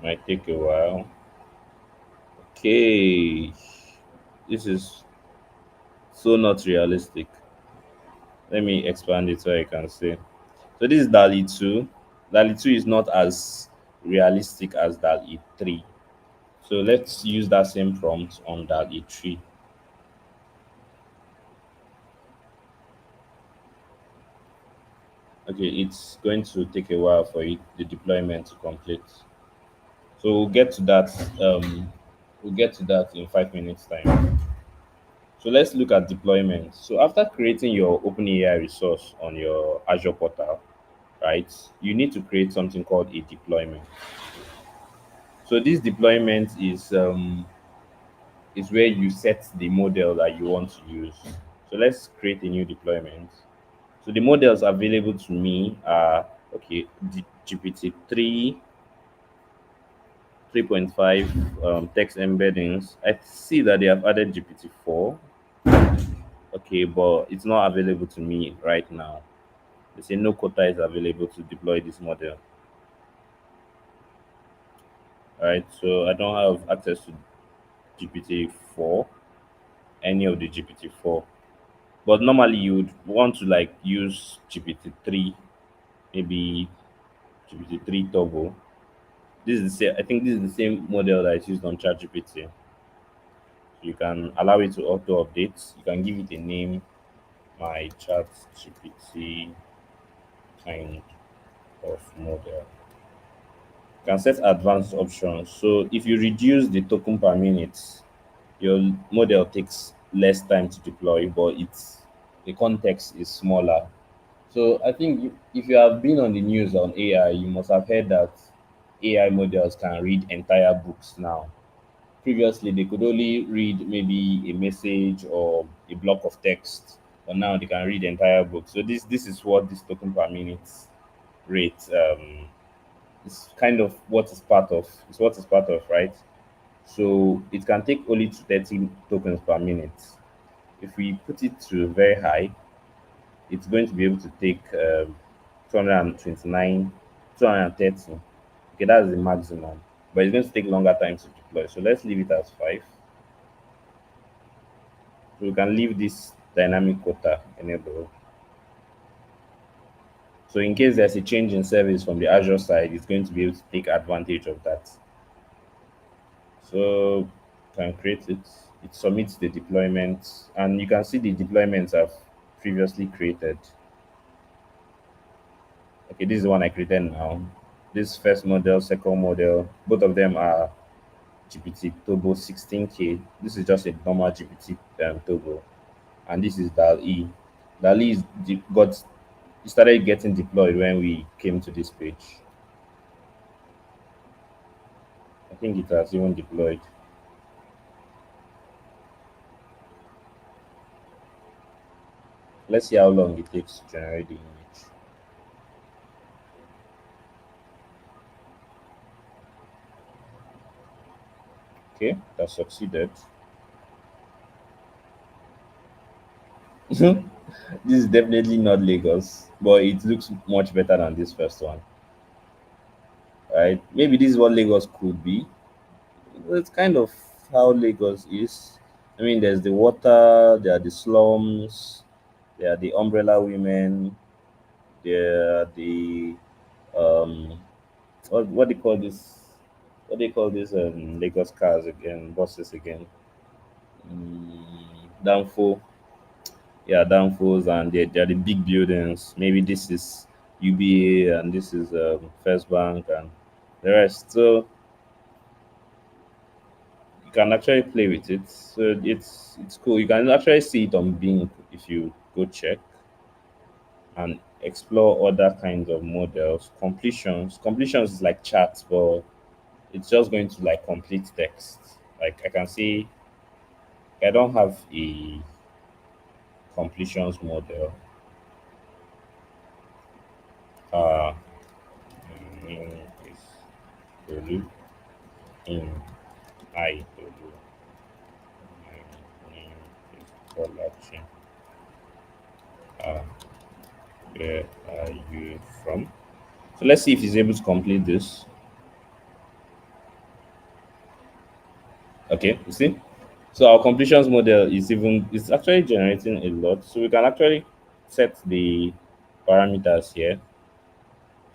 Might take a while. Okay, this is so not realistic. Let me expand it so I can see. So this is DALI 2. DALI 2 is not as realistic as DALI 3. So let's use that same prompt on DALI 3. Okay, it's going to take a while for the deployment to complete. So we'll get to that. We'll get to that in 5 minutes time. So let's look at deployment. So after creating your OpenAI resource on your Azure portal, right, you need to create something called a deployment. So this deployment is where you set the model that you want to use. So let's create a new deployment. So the models available to me are GPT-3, 3.5 text embeddings. I see that they have added GPT-4. Okay, but it's not available to me right now. They say no quota is available to deploy this model. All right, so I don't have access to GPT-4, any of the GPT-4. But normally you would want to like use GPT-3, maybe GPT-3 Turbo. This is the same, I think this is the same model that is used on ChatGPT. You can allow it to auto update. You can give it a name, my ChatGPT kind of model. You can set advanced options. So if you reduce the token per minute, your model takes less time to deploy, but the context is smaller. So I think if you have been on the news on AI, you must have heard that AI models can read entire books now. Previously, they could only read maybe a message or a block of text, but now they can read entire books. So this is what this token per minute rate is kind of what is part of. It's what is part of, right? So it can take only to 30 tokens per minute. If we put it to very high, it's going to be able to take 229, 230. Okay, that's the maximum, but it's going to take longer time to deploy. So let's leave it as 5. So we can leave this dynamic quota enabled. So in case there's a change in service from the Azure side, it's going to be able to take advantage of that. So can create it. It submits the deployment, and you can see the deployments I've previously created. Okay, this is the one I created now. This first model, second model, both of them are GPT Turbo 16K. This is just a normal GPT Turbo, and this is DAL-E. DAL-E it started getting deployed when we came to this page. I think it has even deployed. Let's see how long it takes to generate the image. Okay, that succeeded. This is definitely not Lagos, but it looks much better than this first one. Right? Maybe this is what Lagos could be. It's kind of how Lagos is. I mean, there's the water, there are the slums, there are the umbrella women, there are the um, what they call this? What they call this Lagos cars again, buses again? Danfo, yeah, Danfos, and they're the big buildings. Maybe this is UBA and this is First Bank and the rest. So you can actually play with it. So it's cool. You can actually see it on Bing if you go check and explore other kinds of models. Completions is like chat, but it's just going to like complete text. Like I can see I don't have a completions model. Uh, is Olu in I Olu. My name is Bolachi. Uh, where are you from? So let's see if he's able to complete this. Okay, you see? So our completions model is actually generating a lot. So we can actually set the parameters here.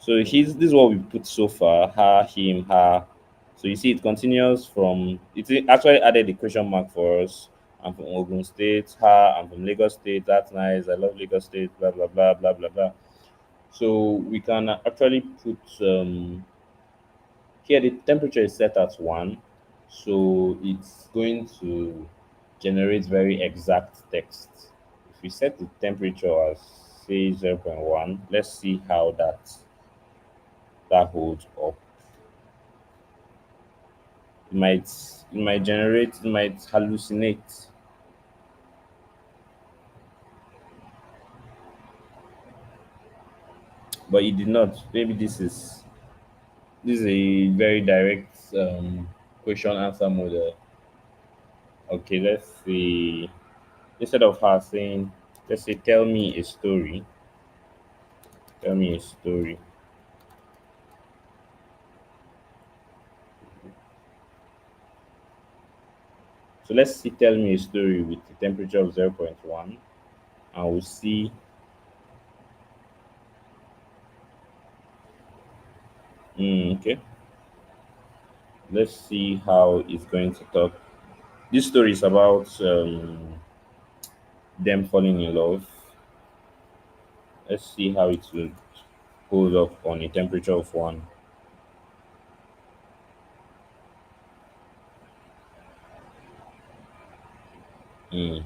So this is what we put so far, her, him, her. So you see it continues from it actually added the question mark for us. I'm from Ogun State, her, I'm from Lagos State, that's nice. I love Lagos State, blah blah blah blah blah blah. So we can actually put here the temperature is set at 1, so it's going to generate very exact text. If we set the temperature as say 0.1, let's see how that holds up. It might hallucinate. But it did not. Maybe this is a very direct question answer model. Okay, let's see. Instead of her saying, let's say, tell me a story. Tell me a story. So let's see, tell me a story with the temperature of 0.1, and we'll see. Okay. Let's see how it's going to talk. This story is about them falling in love. Let's see how it will hold up on a temperature of 1. Mm.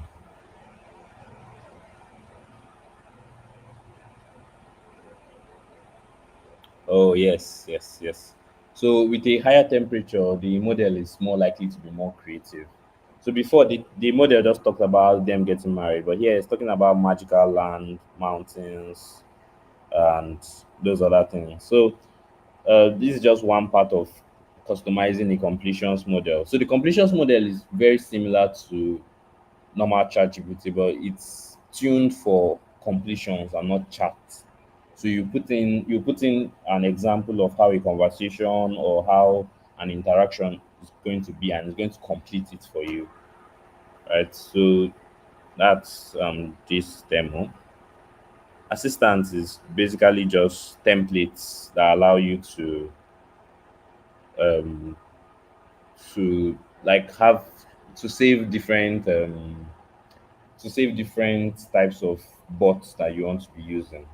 Oh, yes, yes, yes. So with a higher temperature, the model is more likely to be more creative. So before the model just talked about them getting married, but here it's talking about magical land, mountains, and those other things. So this is just one part of customizing the completions model. So the completions model is very similar to normal ChatGPT, but it's tuned for completions and not chat. So you put in an example of how a conversation or how an interaction is going to be, and it's going to complete it for you, right? So that's this demo. Assistance is basically just templates that allow you um, to like have to save different types of bots that you want to be using,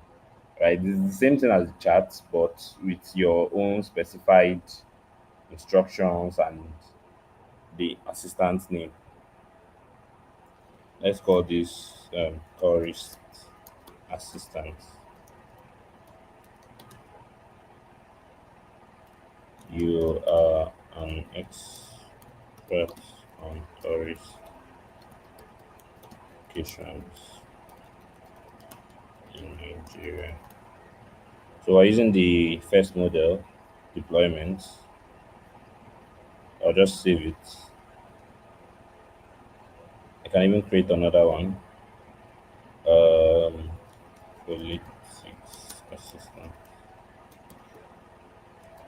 right? It's the same thing as the chat, but with your own specified instructions and the assistant's name. Let's call this tourist assistant. You are an expert on tourist locations in Nigeria. So we're using the first model deployment. I'll just save it. can even create another one. Um, Politics assistant.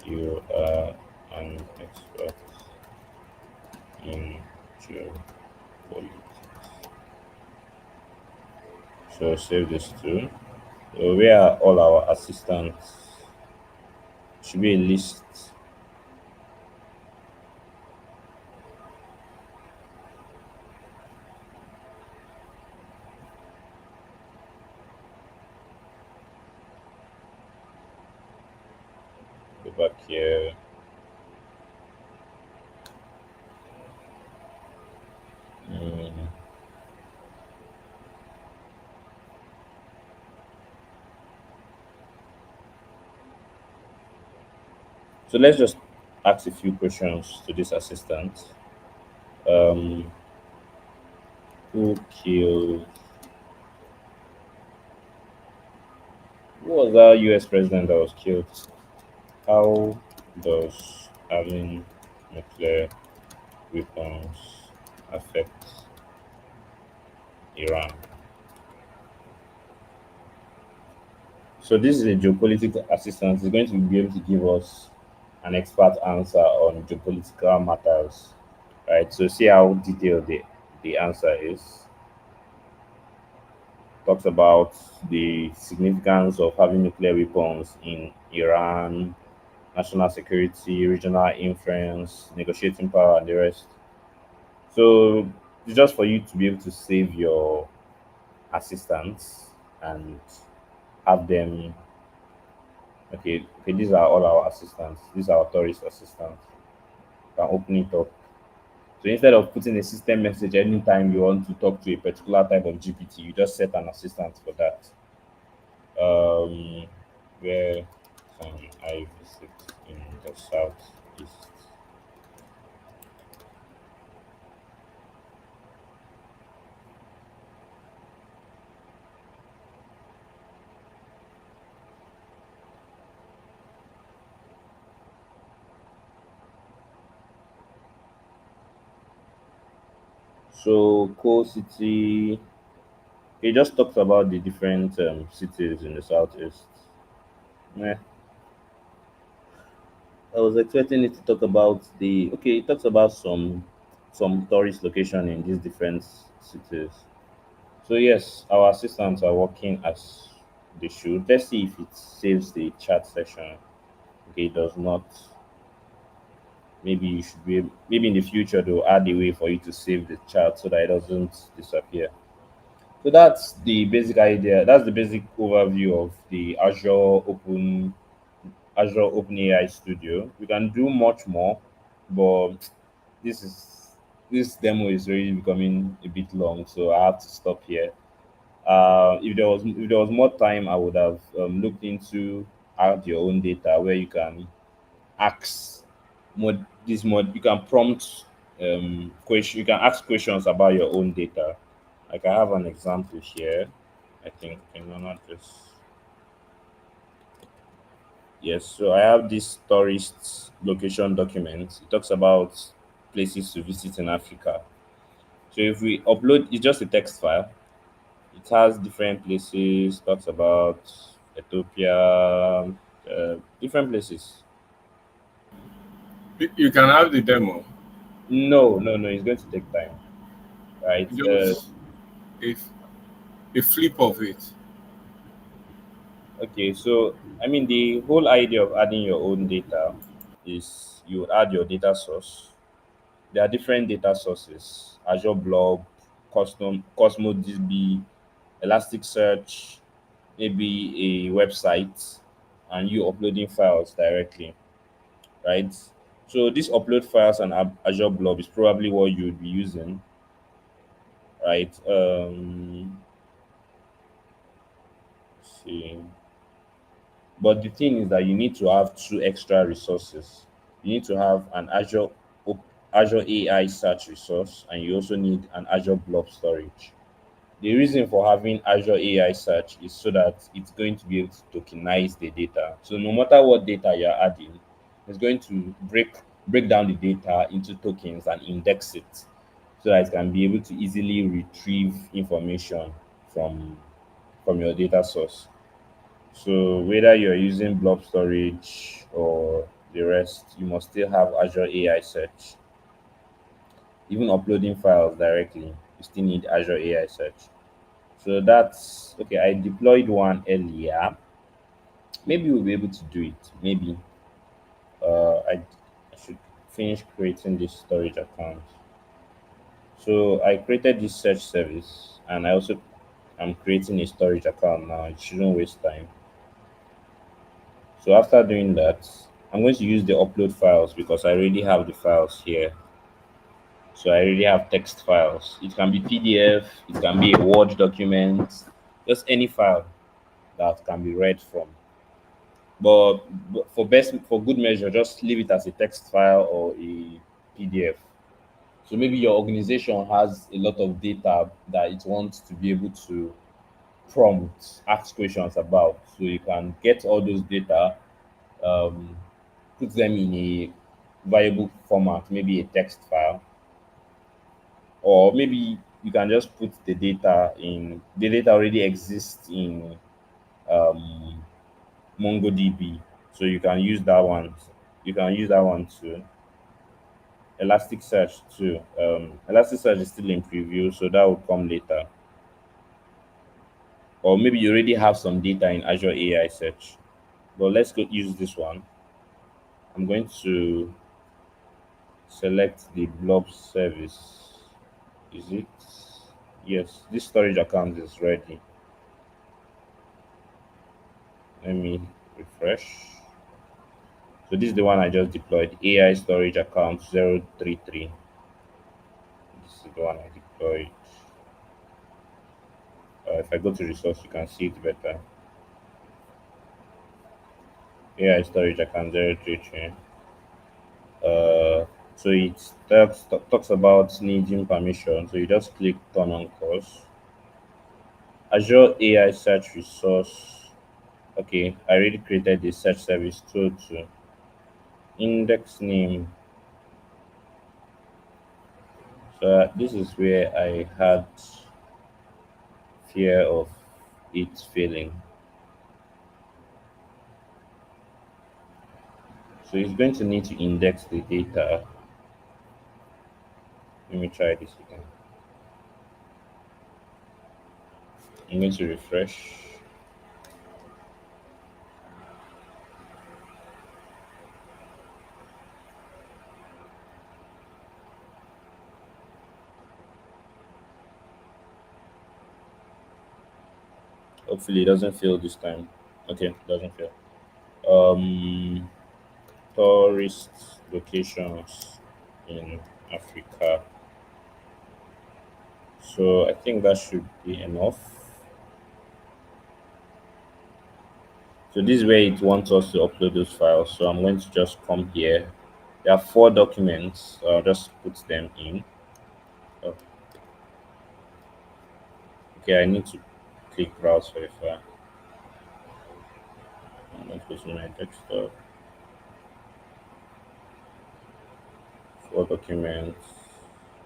You are an expert in geopolitics. So save this too. So where are all our assistants? Should be a list. Go back here. Mm. So let's just ask a few questions to this assistant. Um, who killed? Who was that U.S. president that was killed? How does having nuclear weapons affect Iran? So this is a geopolitical assistant. It's going to be able to give us an expert answer on geopolitical matters, right? So see how detailed the answer is. Talks about the significance of having nuclear weapons in Iran, national security, regional influence, negotiating power, and the rest. So it's just for you to be able to save your assistants and have them. Okay, these are all our assistants. These are our tourist assistants. You can open it up. So instead of putting a system message anytime you want to talk to a particular type of GPT, you just set an assistant for that. Where can I visit in the southeast? So Coal City, he just talks about the different cities in the southeast. Yeah, I was expecting it to talk about the okay. It talks about some tourist location in these different cities. So yes, our assistants are working as they should. Let's see if it saves the chat section. Okay, it does not. Maybe you should be maybe in the future they'll add a way for you to save the chat so that it doesn't disappear. So that's the basic idea. That's the basic overview of the Azure OpenAI Studio. We can do much more, but this is this demo is really becoming a bit long, so I have to stop here. If there was more time, I would have looked into add your own data where you can ask mod you can prompt question, you can ask questions about your own data. Like I have an example here. I think in one of this. Yes, so I have this tourist location document. It talks about places to visit in Africa. So if we upload, it's just a text file. It has different places, talks about Ethiopia, different places. You can have the demo. No, no, no, it's going to take time, right? Just if a flip of it. Okay, so I mean, the whole idea of adding your own data is you would add your data source. There are different data sources: Azure Blob, Cosmos DB, Elasticsearch, maybe a website, and you uploading files directly, right? So these upload files and Azure Blob is probably what you would be using, right? Let's see. But the thing is that you need to have two extra resources. You need to have an Azure AI search resource, and you also need an Azure Blob storage. The reason for having Azure AI search is so that it's going to be able to tokenize the data. So no matter what data you're adding, it's going to break down the data into tokens and index it. so that it can be able to easily retrieve information from your data source. So whether you're using blob storage or the rest, you must still have Azure AI Search. Even uploading files directly, you still need Azure AI Search. So that's okay. I deployed one earlier. Maybe we'll be able to do it. Maybe I should finish creating this storage account. So I created this search service, and I also am creating a storage account now. It shouldn't waste time. So after doing that, I'm going to use the upload files because I already have the files here. So I already have text files. It can be PDF, it can be a Word document, just any file that can be read from. But for good measure, just leave it as a text file or a PDF. So maybe your organization has a lot of data that it wants to be able to prompt, ask questions about. So you can get all those data, um, put them in a viable format, maybe a text file, or maybe you can just put the data already exists in um, MongoDB, so you can use that one. You can use that one too. Elasticsearch too. Elasticsearch is still in preview, so that will come later. Or maybe you already have some data in Azure AI Search. But let's go use this one. I'm going to select the blob service. Is it? Yes, this storage account is ready. Let me refresh. So this is the one I just deployed. AI storage account 033. This is the one I deployed. If I go to resource, you can see it better. AI storage account 033. So it talks about needing permission. So you just click turn on course. Azure AI search resource. Okay, I already created the search service tool to index name. So this is where I had fear of it failing. So it's going to need to index the data. Let me try this again. I'm going to refresh. Hopefully it doesn't fail this time. Okay, it doesn't fail. Um, Tourist locations in Africa. So I think that should be enough. So this is where it wants us to upload those files. So I'm going to just come here. There are 4 documents. So I'll just put them in. Oh. Okay, I need to click browse for the file. I'm going to go to my desktop. 4 documents,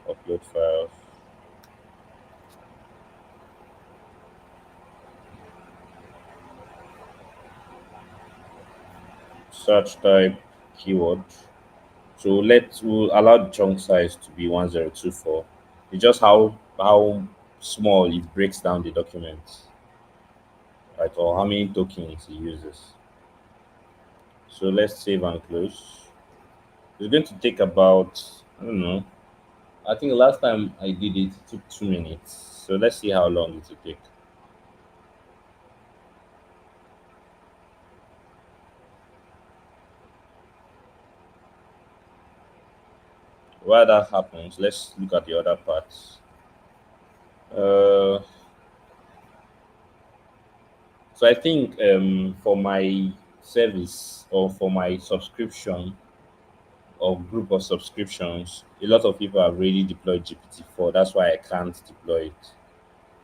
upload files. Search type keyword. So we'll allow the chunk size to be 1024. It's just how small it breaks down the documents, right? Or how many tokens it uses. So let's save and close. It's going to take about, I don't know. I think the last time I did it took 2 minutes. So let's see how long it will take. While that happens, let's look at the other parts. So I think for my service or for my subscription or group of subscriptions, a lot of people have already deployed GPT-4. That's why I can't deploy it.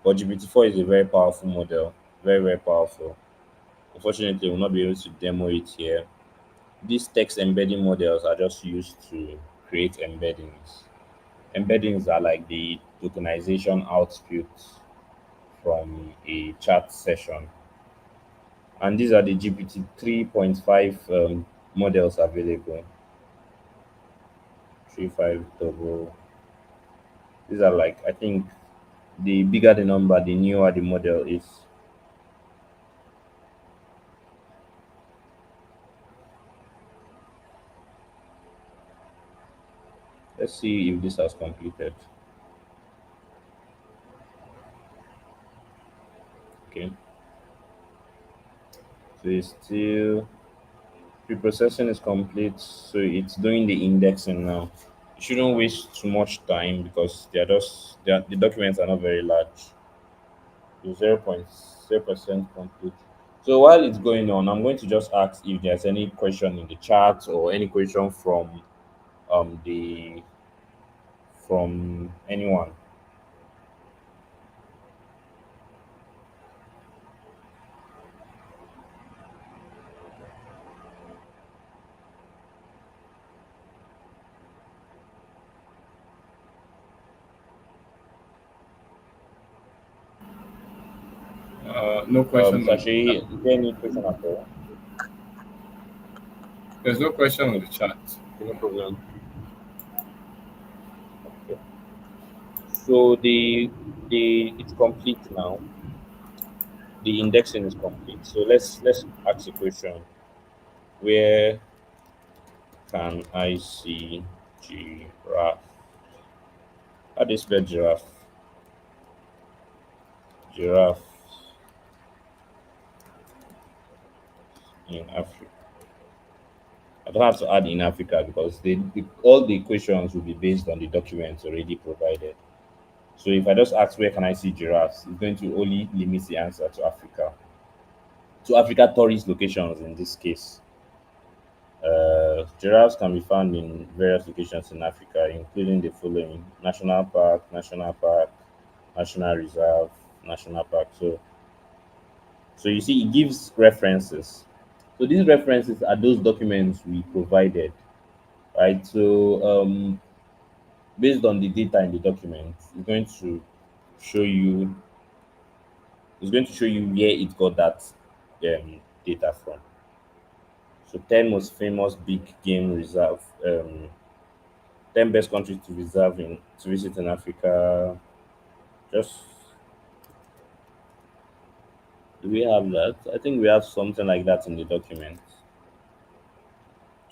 But GPT-4 is a very powerful model, very, very powerful. Unfortunately, we'll not be able to demo it here. These text embedding models are just used to create embeddings. Embeddings are like the tokenization output from a chat session. And these are the GPT 3.5 models available. 3.5 double. These are like, I think, the bigger the number, the newer the model is. Let's see if this has completed. Okay. So it's still pre-processing is complete, so it's doing the indexing now. You shouldn't waste too much time because the documents are not very large. So 0.0% complete. So while it's going on, I'm going to just ask if there's any question in the chat or any question the from anyone. No question. Sashi, is there any question at all? There's no question on the chat. No problem. Okay. So it's complete now. The indexing is complete. So let's ask a question. Where can I see giraffe? How do you spell giraffe? Giraffe in Africa. I don't have to add in Africa because all the equations will be based on the documents already provided. So if I just ask where can I see giraffes, it's going to only limit the answer to Africa. To Africa tourist locations in this case. Giraffes can be found in various locations in Africa, including the following: national park, national reserve, national park. So you see, it gives references. So these references are those documents we provided, right? So based on the data in the document, show you it's going to show you where it got that data from. So 10 most famous big game reserve, 10 best countries to visit in Africa. Just do we have that? I think we have something like that in the document.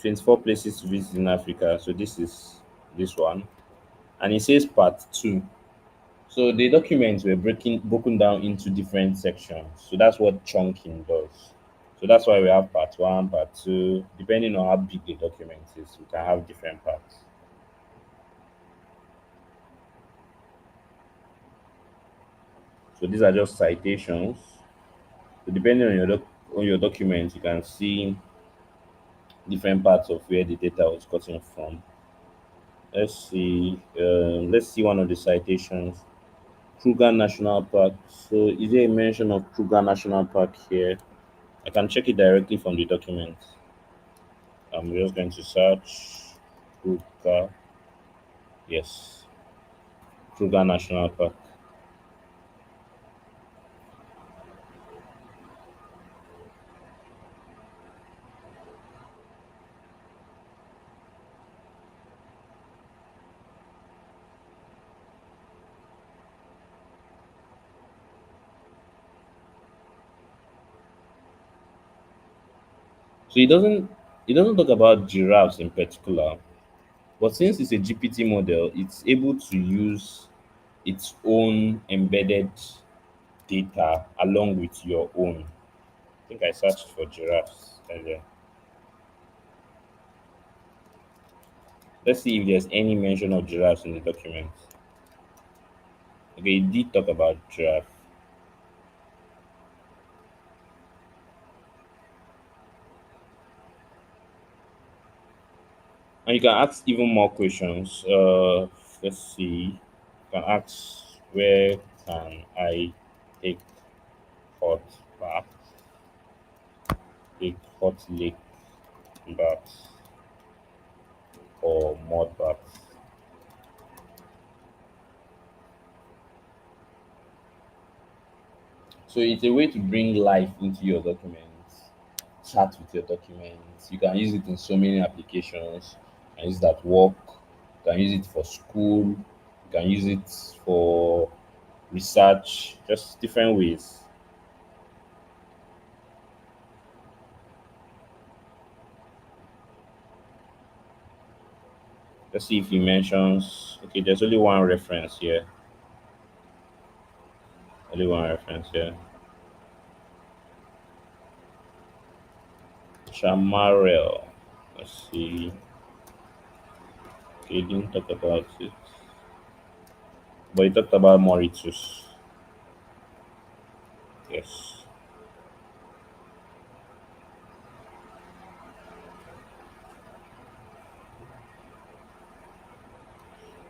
24 places to visit in Africa. So this is this one. And it says part two. So the documents were broken down into different sections. So that's what chunking does. So that's why we have part one, part two. Depending on how big the document is, we can have different parts. So these are just citations. So depending on your document, you can see different parts of where the data was gotten from. Let's see. Let's see one of the citations. Kruger National Park. So is there a mention of Kruger National Park here? I can check it directly from the document. I'm just going to search Kruger. Yes, Kruger National Park. So it doesn't talk about giraffes in particular, but since it's a GPT model, it's able to use its own embedded data along with your own. I think I searched for giraffes earlier. Let's see if there's any mention of giraffes in the document. Okay, it did talk about giraffe. And you can ask even more questions. Let's see. You can ask where can I take hot bath, take hot lake bath, or mud bath. So it's a way to bring life into your documents, chat with your documents. You can use it in so many applications. You can use it at work, you can use it for school, you can use it for research, just different ways. Let's see if he mentions. Okay, there's only one reference here. Only one reference here. Chamarel. Let's see. Okay, he didn't talk about it. But he talked about Mauritius. Yes.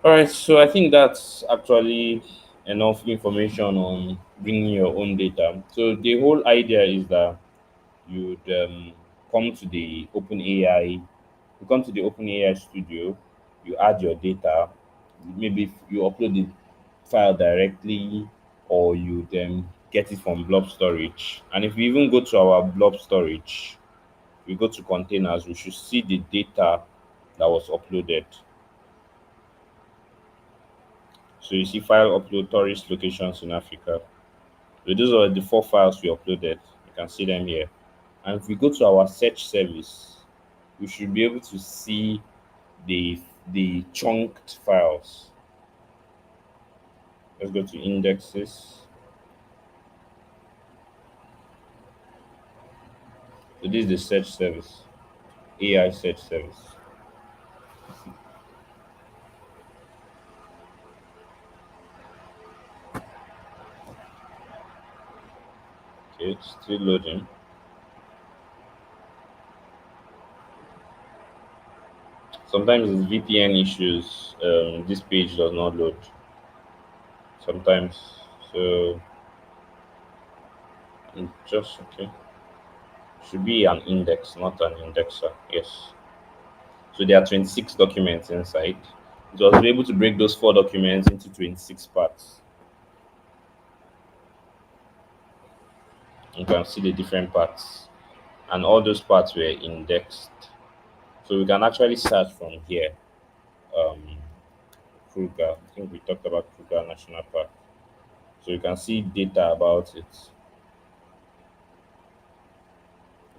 All right, so I think that's actually enough information on bringing your own data. So the whole idea is that you'd come to the OpenAI, you come to the OpenAI studio, you add your data, maybe you upload the file directly, or you then get it from blob storage. And if we even go to our blob storage, we go to containers, we should see the data that was uploaded. So you see file upload tourist locations in Africa. So those are the four files we uploaded. You can see them here. And if we go to our search service, we should be able to see the chunked files. Let's go to indexes. So this is the search service, AI search service. Okay, it's still loading. Sometimes it's VPN issues. This page does not load. Sometimes, so just okay. Should be an index, not an indexer. Yes. So there are 26 documents inside. It was able to break those four documents into 26 parts. You can see the different parts, and all those parts were indexed. So we can actually search from here. Um, Kruger, I think we talked about Kruger National Park. So you can see data about it.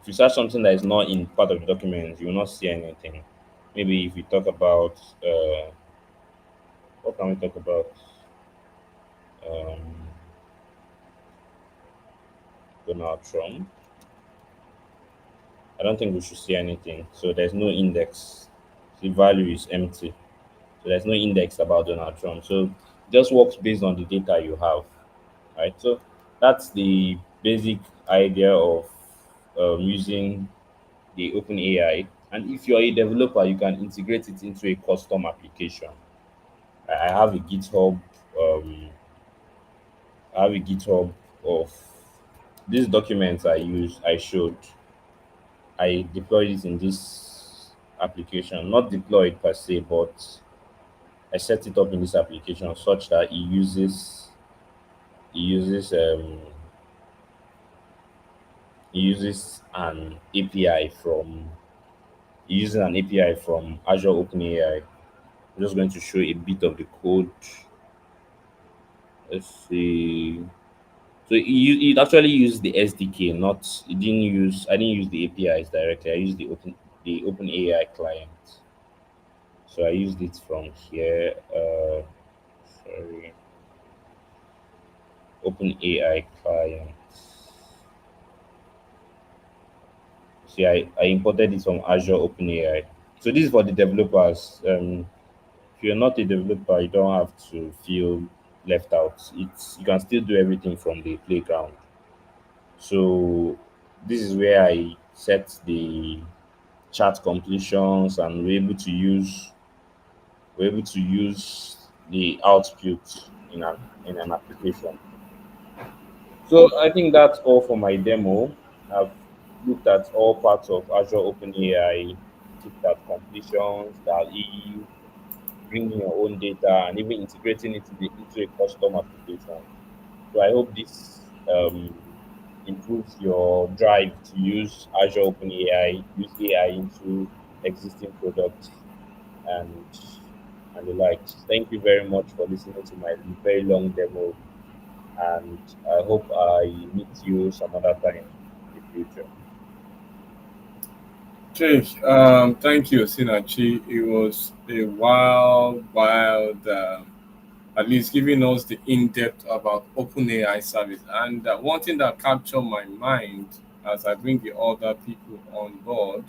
If you search something that is not in part of the document, you will not see anything. Maybe if we talk about, what can we talk about? Um, Donald Trump. I don't think we should see anything. So there's no index. The value is empty. So there's no index about Donald Trump. So it just works based on the data you have. Right. So that's the basic idea of using the OpenAI. And if you're a developer, you can integrate it into a custom application. I have a GitHub. Um, I have a GitHub of these documents I showed. I deployed it in this application, not deployed per se, but I set it up in this application such that it uses it uses an API from Azure OpenAI. I'm just going to show a bit of the code. Let's see. So it actually used the SDK, not it didn't use I didn't use the APIs directly. I used the OpenAI client. So I used it from here. Sorry, OpenAI client. See, I imported it from Azure OpenAI. So this is for the developers. If you're not a developer, you don't have to feel left out. It's you can still do everything from the playground. So this is where I set the chat completions, and we're able to use the output in an application. So I think that's all for my demo. I've looked at all parts of Azure OpenAI, looked at completions, DALL-E, bringing your own data, and even integrating it into a custom application. So I hope this um, improves your drive to use Azure OpenAI, use AI into existing products and and the likes. Thank you very much for listening to my very long demo, and I hope I meet you some other time in the future. Okay, thank you, Sinachi. It was a wild, at least giving us the in-depth about OpenAI service. And one thing that captured my mind as I bring the other people on board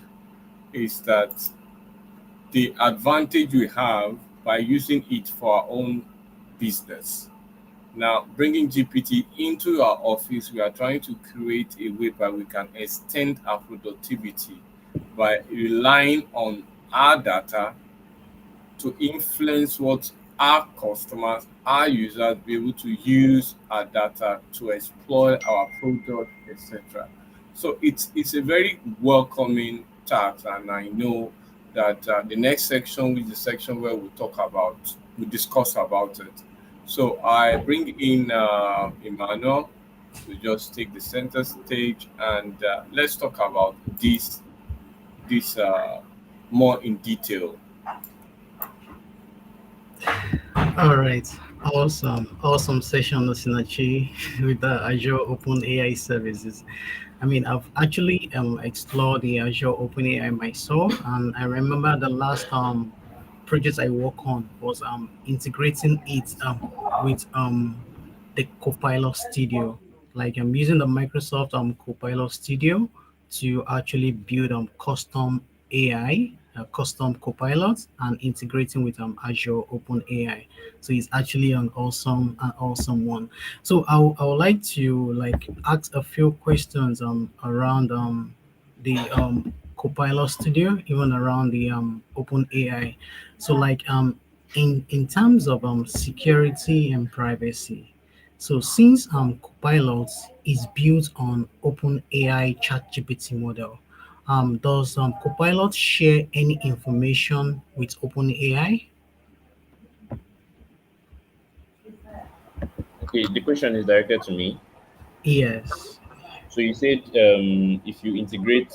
is that the advantage we have by using it for our own business. Now, bringing GPT into our office, we are trying to create a way by we can extend our productivity by relying on our data to influence what our customers, our users be able to use our data to exploit our product, etc. So it's a very welcoming task, and I know that the next section, which is the section where we discuss about it. So I bring in Emmanuel to just take the center stage, and let's talk about this more in detail. All right. Awesome session, Osinachi, with the Azure Open AI services. I mean, I've actually explored the Azure Open AI myself, and I remember the last project I worked on was integrating it with the Copilot Studio. Like I'm using the Microsoft Copilot Studio to actually build custom AI, custom copilots, and integrating with Azure Open AI. So it's actually an awesome one. So I would like to like ask a few questions around the Copilot Studio, even around the Open AI. So like in terms of security and privacy. So since Copilot is built on OpenAI ChatGPT model, does Copilot share any information with OpenAI? Okay, the question is directed to me. Yes. So you said if you integrate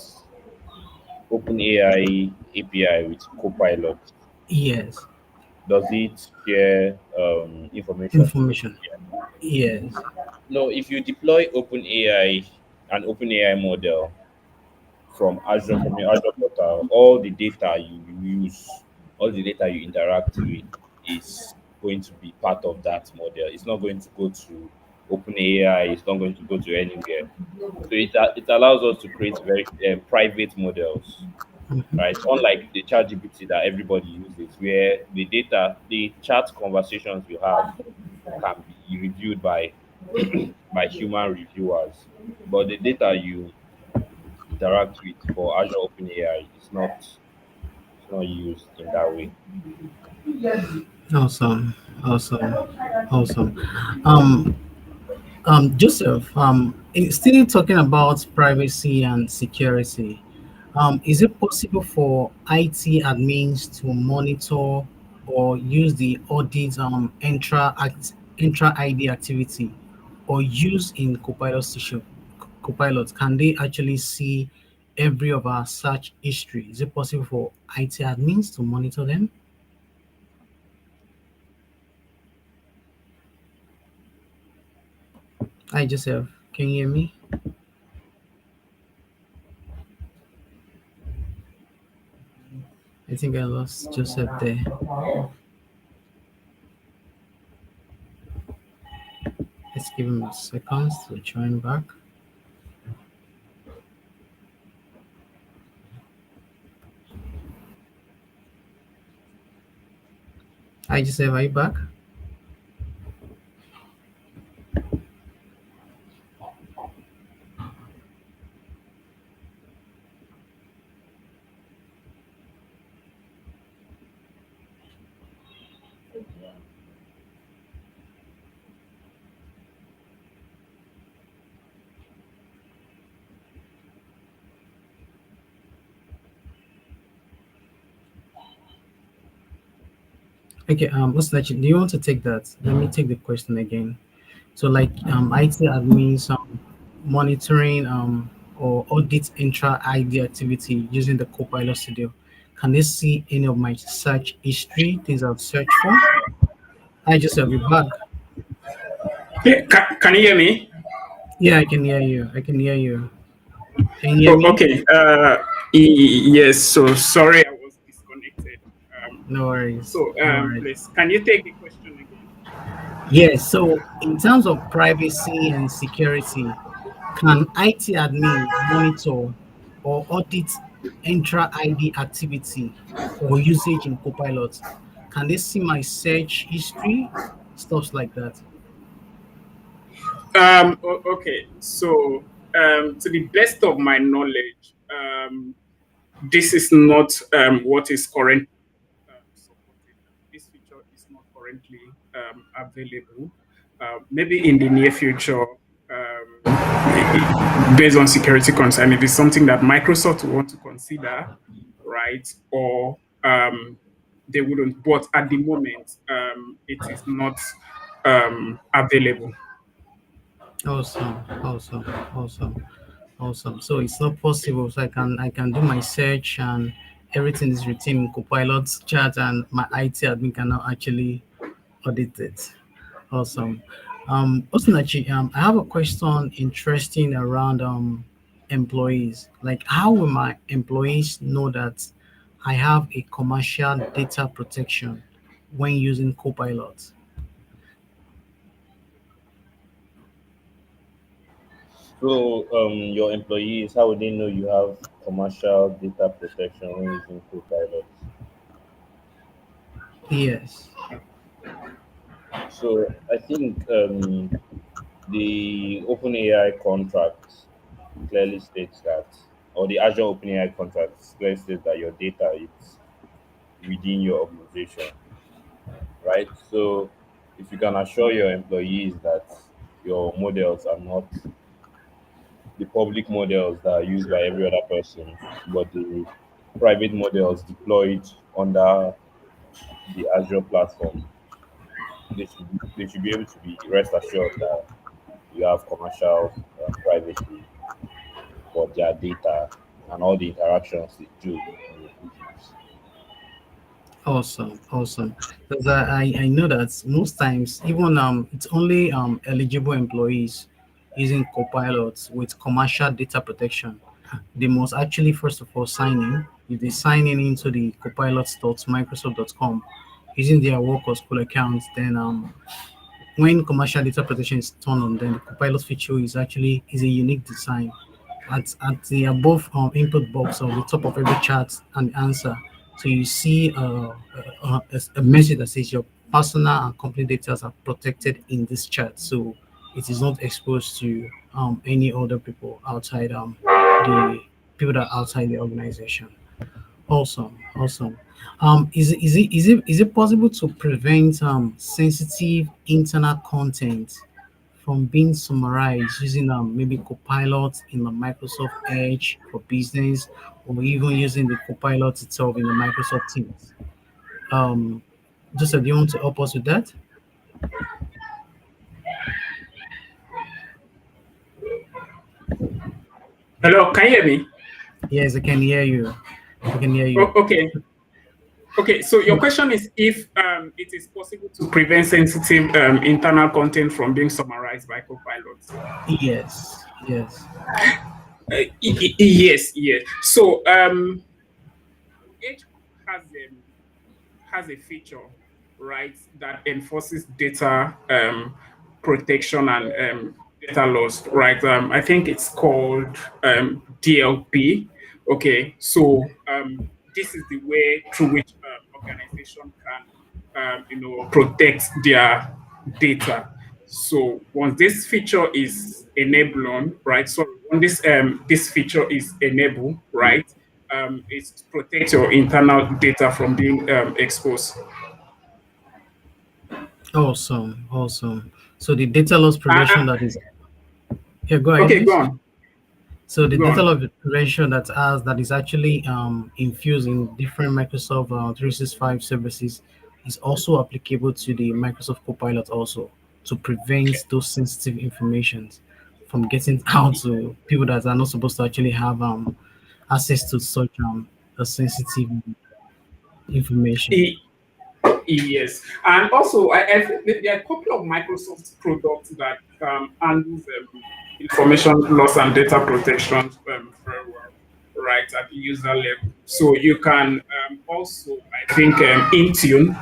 OpenAI API with Copilot, Yes. does it share information with Information. OpenAI? Yes. No, if you deploy OpenAI, an OpenAI model from your Azure portal, all the data you use, all the data you interact with is going to be part of that model. It's not going to go to OpenAI. It's not going to go to anywhere. So it allows us to create very private models, right? Unlike the ChatGPT that everybody uses, where the data, the chat conversations you have can be reviewed by by human reviewers, but the data you interact with for Azure OpenAI is not used in that way. Awesome. Awesome. Awesome. Um, Joseph, still talking about privacy and security. Is it possible for IT admins to monitor or use the audit intra ID activity or use in Copilot session? Copilot, can they actually see every of our search history? Is it possible for IT admins to monitor them? Hi, Joseph. Can you hear me? I think I lost Joseph there. Let's give him a second to join back. Hi, Joseph. Are you back? Okay. What's that? Do you want to take that? Let me take the question again. So like IT admins monitoring or audit intra ID activity using the Copilot Studio. Can they see any of my search history, things I've searched for? I just have you back. Yeah, can you hear me? Yeah, I can hear you. I can hear you. Can you hear Oh, me? okay. Yes. So sorry, I was disconnected. No worries. So No worries. please, can you take the question again? Yes. So in terms of privacy and security, can IT admin monitor or audit intra ID activity or usage in Copilot? Can they see my search history? Stuff like that. Okay. So to the best of my knowledge, this is not what is currently supported. This feature is not currently available. Maybe in the near future, based on security concern, it is something that Microsoft will want to consider, right? Or they wouldn't. But at the moment, it is not available. Awesome, awesome, awesome, awesome. So it's not possible. So I can do my search and everything is written in Copilot's chat, and my IT admin cannot actually audit it. Awesome. Osinachi, I have a question interesting around employees. Like, how will my employees know that I have a commercial data protection when using Copilot? So, your employees, how would they know you have commercial data protection when using Copilot? Yes. So, I think the OpenAI contract clearly states that, or the Azure OpenAI contract clearly states that your data is within your organization, right? So, if you can assure your employees that your models are not the public models that are used by every other person, but the private models deployed under the Azure platform, they should be able to be rest assured that you have commercial privacy for their data and all the interactions they do in your business. Awesome, awesome. Because I know that most times, even it's only eligible employees using Copilot with commercial data protection. They must actually first of all sign in. If they sign in into the copilot.microsoft.com using their work or school account, then when commercial data protection is turned on, then the Copilot feature is a unique design. At the above input box or the top of every chat and answer, so you see a message that says your personal and company data are protected in this chat, so it is not exposed to any other people outside the people that are outside the organization. Awesome, awesome. Is it possible to prevent sensitive internal content from being summarized using maybe Copilot in the Microsoft Edge for business, or even using the Copilot itself in the Microsoft Teams? Um, Joseph, do you want to help us with that? Hello, can you hear me? Yes, I can hear you. I can hear you. Okay. Okay, so your question is if it is possible to prevent sensitive internal content from being summarized by Copilot. Yes, yes. Yes, yes. So Edge has has a feature, right, that enforces data protection and data loss, right? I think it's called DLP. Okay, so this is the way through which organization can, protect their data. So once this feature is enabled, right? So when this feature is enabled, right? Is to protect your internal data from being exposed. Awesome, awesome. So the data loss Uh, prevention that is, yeah, go ahead, okay, go please. on. So the Go data on. loss prevention that is actually infused in different Microsoft 365 services is also applicable to the Microsoft Copilot also. to prevent those sensitive informations from getting out to people that are not supposed to actually have access to such a sensitive information. Yes, and also I think that there are a couple of Microsoft products that handles information loss and data protection very well, right, at the user level. So you can also, I think, Intune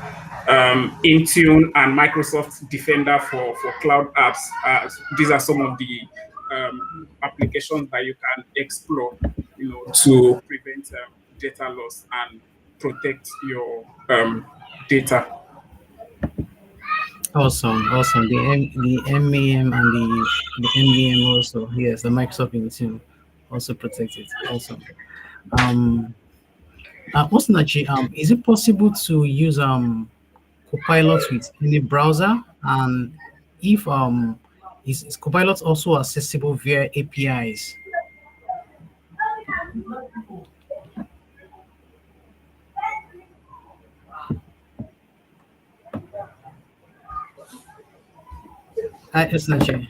and Microsoft Defender for cloud apps. These are some of the applications that you can explore, to prevent data loss and protect your data. Awesome. The MEM and the MDM also. Yes, the Microsoft Intune also protect it. Awesome. Also, Nachi, is it possible to use Copilot with any browser? And if is Copilot also accessible via APIs? It's Nachi.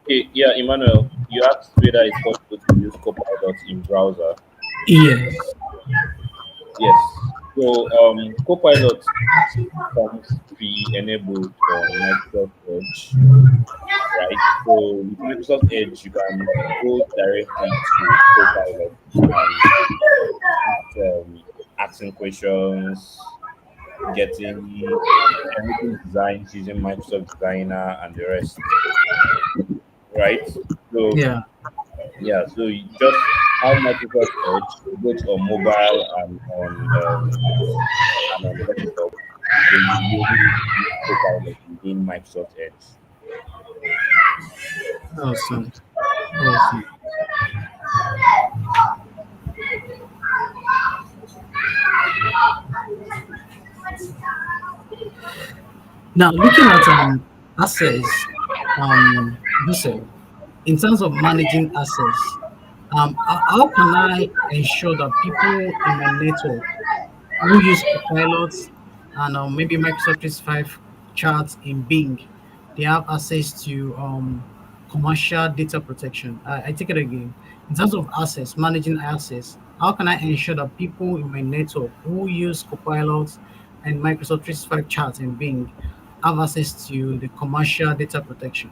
Okay, yeah, Emmanuel, you asked whether it's possible to use Copilot in browser. Yes. Yes. So Copilot comes pre-enabled on Microsoft Edge, right? So with Microsoft Edge, you can go directly to Copilot and asking questions, getting everything designed using Microsoft Designer and the rest, right? So yeah, so you just have Microsoft Edge both on mobile and on desktop. So you use Copilot within Microsoft Edge. Awesome. Now, looking at assets, Joseph, in terms of managing assets, how can I ensure that people in my network who use Copilot and maybe Microsoft 365 charts in Bing, they have access to commercial data protection? I take it again. In terms of assets, managing assets, how can I ensure that people in my network who use Copilot and Microsoft 365 charts in Bing have access to the commercial data protection?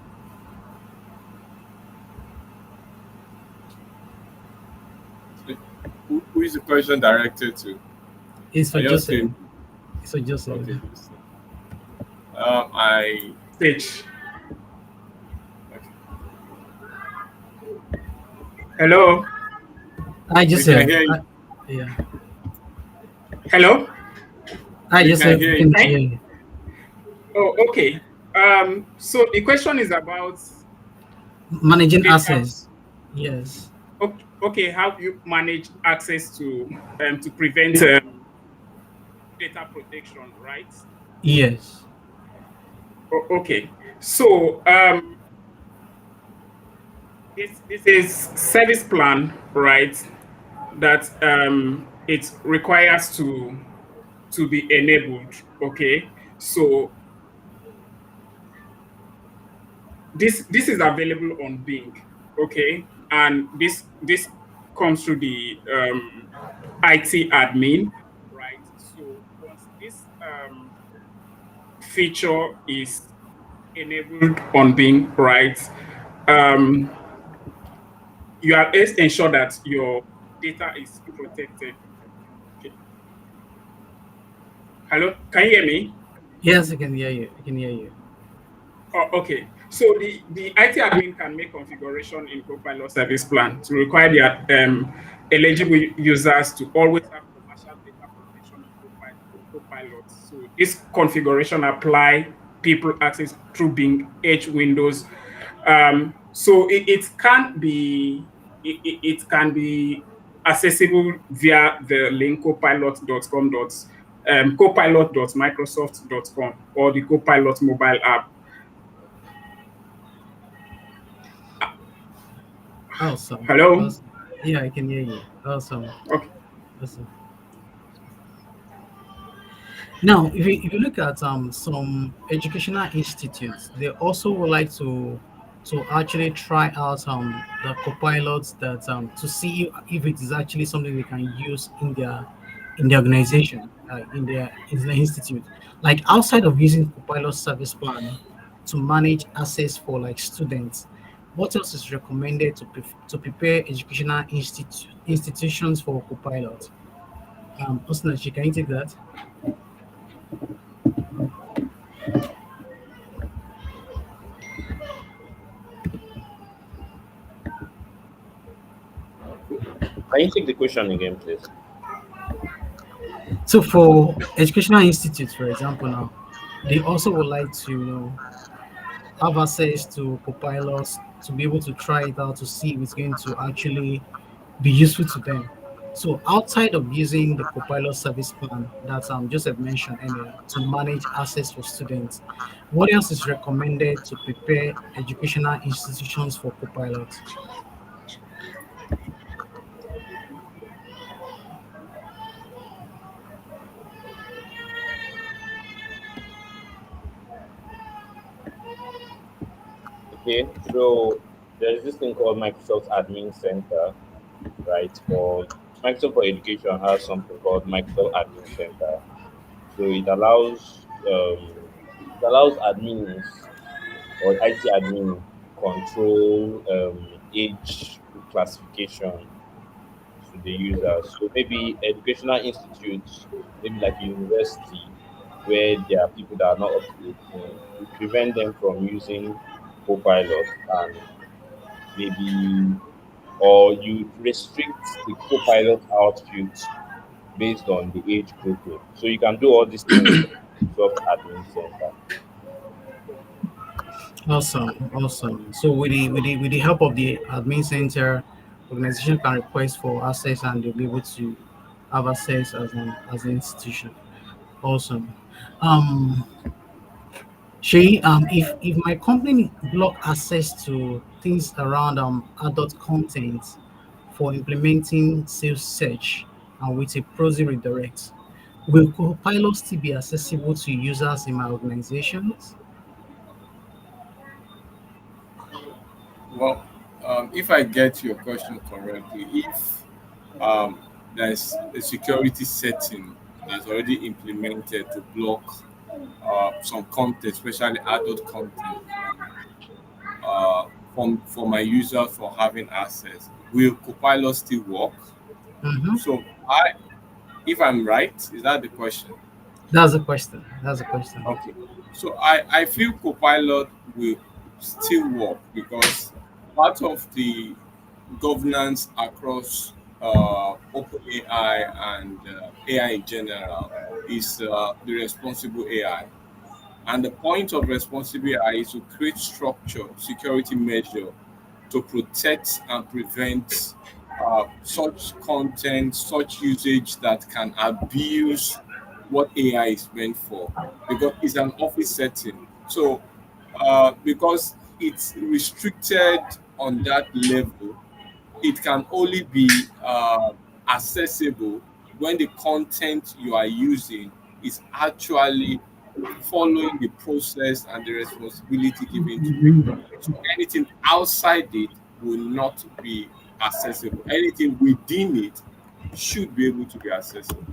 Who is the question directed to? It's for Joseph. It's for Joseph. Okay. I Stage. Hello. Hi, Joseph. We can hear you. Yeah. Hello. Hi, Joseph. We can hear you. Oh, okay. So the question is about managing assets. Yes. Okay. How do you manage access to prevent data protection, right? Yes. Okay. So this is service plan, right? That it requires to be enabled. Okay. So this is available on Bing. Okay, and this comes through the IT admin, right? So once this feature is enabled on Bing, right, you are ensure that your data is protected. Okay. Hello, can you hear me? Yes, I can hear you. Oh, okay. So the IT admin can make configuration in Copilot service plan to require their eligible users to always have commercial data protection in Copilot Copilot. So this configuration apply people access through Bing Edge windows. So it can be it can be accessible via the link copilot.microsoft.com or the Copilot mobile app. Awesome. Hello? Awesome. Yeah, I can hear you. Awesome. Okay. Awesome. Now, if you look at some educational institutes, they also would like to actually try out the copilots that to see if it is actually something they can use in the organization, in the institute. Like outside of using copilot service plan to manage access for like students, what else is recommended to prepare educational institutions for copilot? Osnachi, can you take that? Can you take the question again, please? So for educational institutes, for example, now they also would like to have access to copilots to be able to try it out to see if it's going to actually be useful to them. So outside of using the copilot service plan that Joseph mentioned earlier to manage access for students, what else is recommended to prepare educational institutions for copilots? Okay, so there's this thing called Microsoft Admin Center, right? Or Microsoft for Education has something called Microsoft Admin Center. So it allows admins or IT admin control age classification to the users. So maybe educational institutes, maybe like a university, where there are people that are not up to 18, we prevent them from using Copilot and maybe, or you restrict the Copilot output based on the age grouping. So you can do all these things from Microsoft Admin Center. Awesome, awesome. So with the help of the admin center, organization can request for access and they'll be able to have access as an institution. Awesome. Um, Shay, if my company block access to things around adult content for implementing sales search and with a prosy redirect, will Copilot still be accessible to users in my organizations? Well, if I get your question correctly, if um, there's a security setting that's already implemented to block some content, especially adult content, for my users for having access, will Copilot still work? Mm-hmm. So, if I'm right, is that the question? That's a question. That's a question. Okay. So I feel Copilot will still work because part of the governance across OpenAI and AI in general is the responsible AI. And the point of responsible AI is to create structure, security measure to protect and prevent such content, such usage that can abuse what AI is meant for, because it's an office setting. So, because it's restricted on that level, it can only be accessible when the content you are using is actually following the process and the responsibility given to it. So anything outside it will not be accessible. Anything within it should be able to be accessible.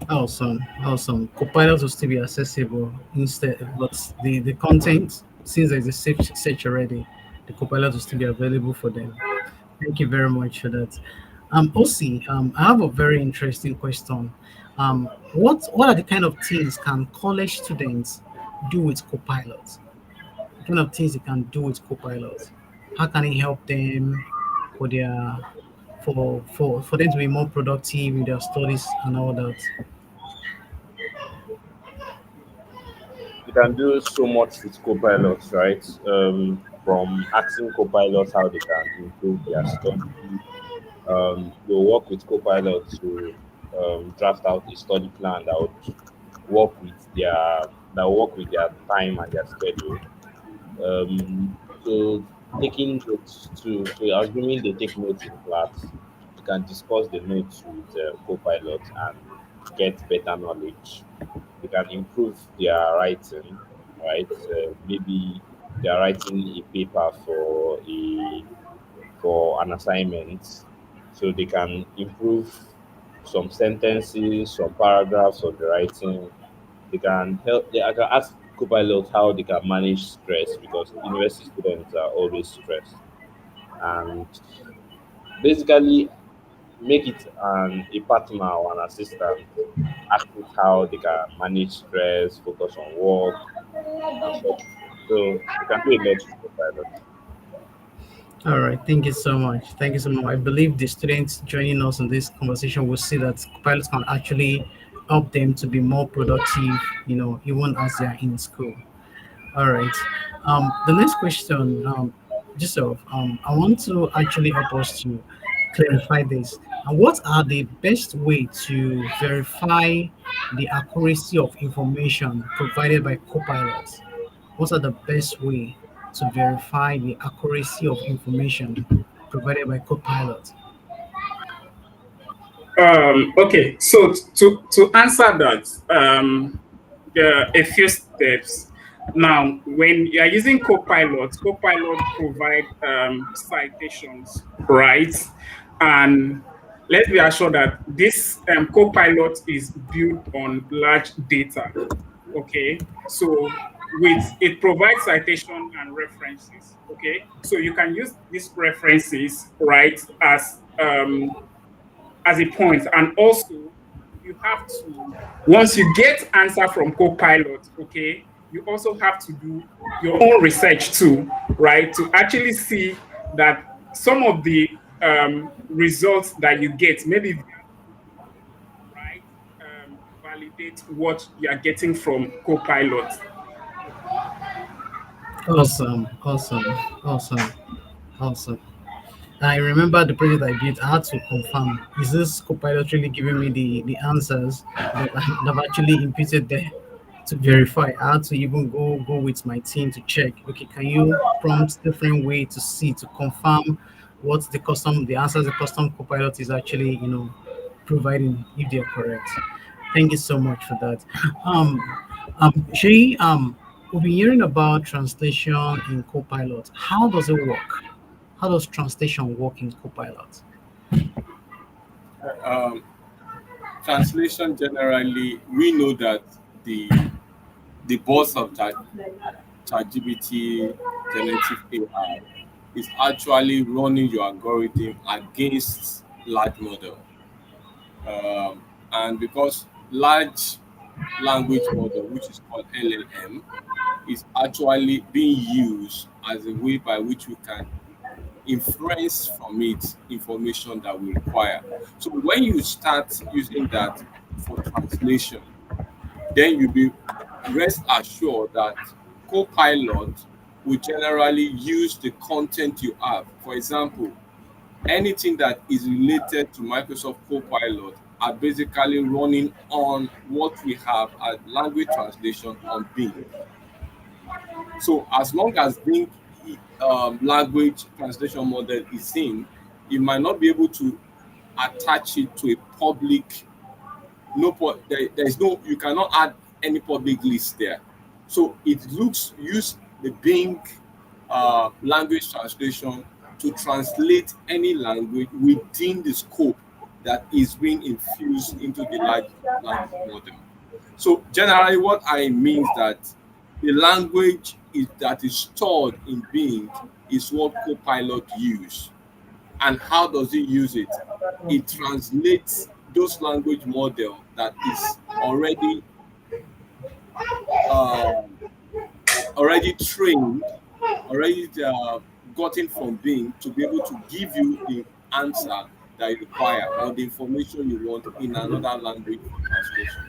Awesome, awesome. Copilot will still be accessible instead, but the content, since there's a safe search already, the Copilot will still be available for them. Thank you very much for that. OC, I have a very interesting question. What are the kind of things can college students do with Copilot? The kind of things they can do with Copilot? How can it help them for their for them to be more productive in their studies and all that? you can do so much with copilots, right? From asking copilots how they can improve their study. You'll work with copilots to draft out a study plan that would work with their time and their schedule. So taking notes to so assuming they take notes in class, you can discuss the notes with copilot and get better knowledge. They can improve their writing, right? Maybe they are writing a paper for an assignment, so they can improve some sentences, some paragraphs of the writing. They can help. I can ask Copilot how they can manage stress because university students are always stressed, and basically make it a partner or an assistant. Ask it how they can manage stress, focus on work, and so. So you can do a lot with Copilot. All right, thank you so much. Thank you so much. I believe the students joining us in this conversation will see that pilots can actually help them to be more productive, even as they are in school. All right. The next question, I want to actually help us to clarify this. And what are the best way to verify the accuracy of information provided by copilots? What are the best way to verify the accuracy of information provided by Copilot? Okay, so to answer that, there are a few steps. Now, when you are using Copilot provide citations, right? And let's be assured that this Copilot is built on large data. Okay, so with it provides citation and references. Okay, so you can use these references, right, as a point. And also, you have to, once you get answer from Copilot, okay, you also have to do your own research too, right, to actually see that some of the results that you get, maybe right, validate what you are getting from Copilot. Awesome, awesome, awesome, awesome. I remember the project I did, I had to confirm, is this Copilot really giving me the answers that I've actually imputed there to verify? I had to even go with my team to check, okay, can you prompt different way to see, to confirm what the answers the custom Copilot is actually, providing, if they're correct. Thank you so much for that. Shay, we've been hearing about translation in Copilot. How does it work? How does translation work in Copilot? Um, Translation generally, we know that the boss of ChatGPT generative AI is actually running your algorithm against large model. And because large language model, which is called LLM, is actually being used as a way by which we can inference from it information that we require. So when you start using that for translation, then you be rest assured that Copilot will generally use the content you have. For example, anything that is related to Microsoft Copilot are basically running on what we have as language translation on Bing. So as long as Bing language translation model is in, you might not be able to attach it to a public. There's no, you cannot add any public list there. So it use the Bing language translation to translate any language within the scope that is being infused into the large language model. So generally, what I mean is that the language that is stored in Bing is what Copilot use. And how does it use it? It translates those language model that is um, already trained, already gotten from Bing to be able to give you the answer that you require or the information you want in another language for translation.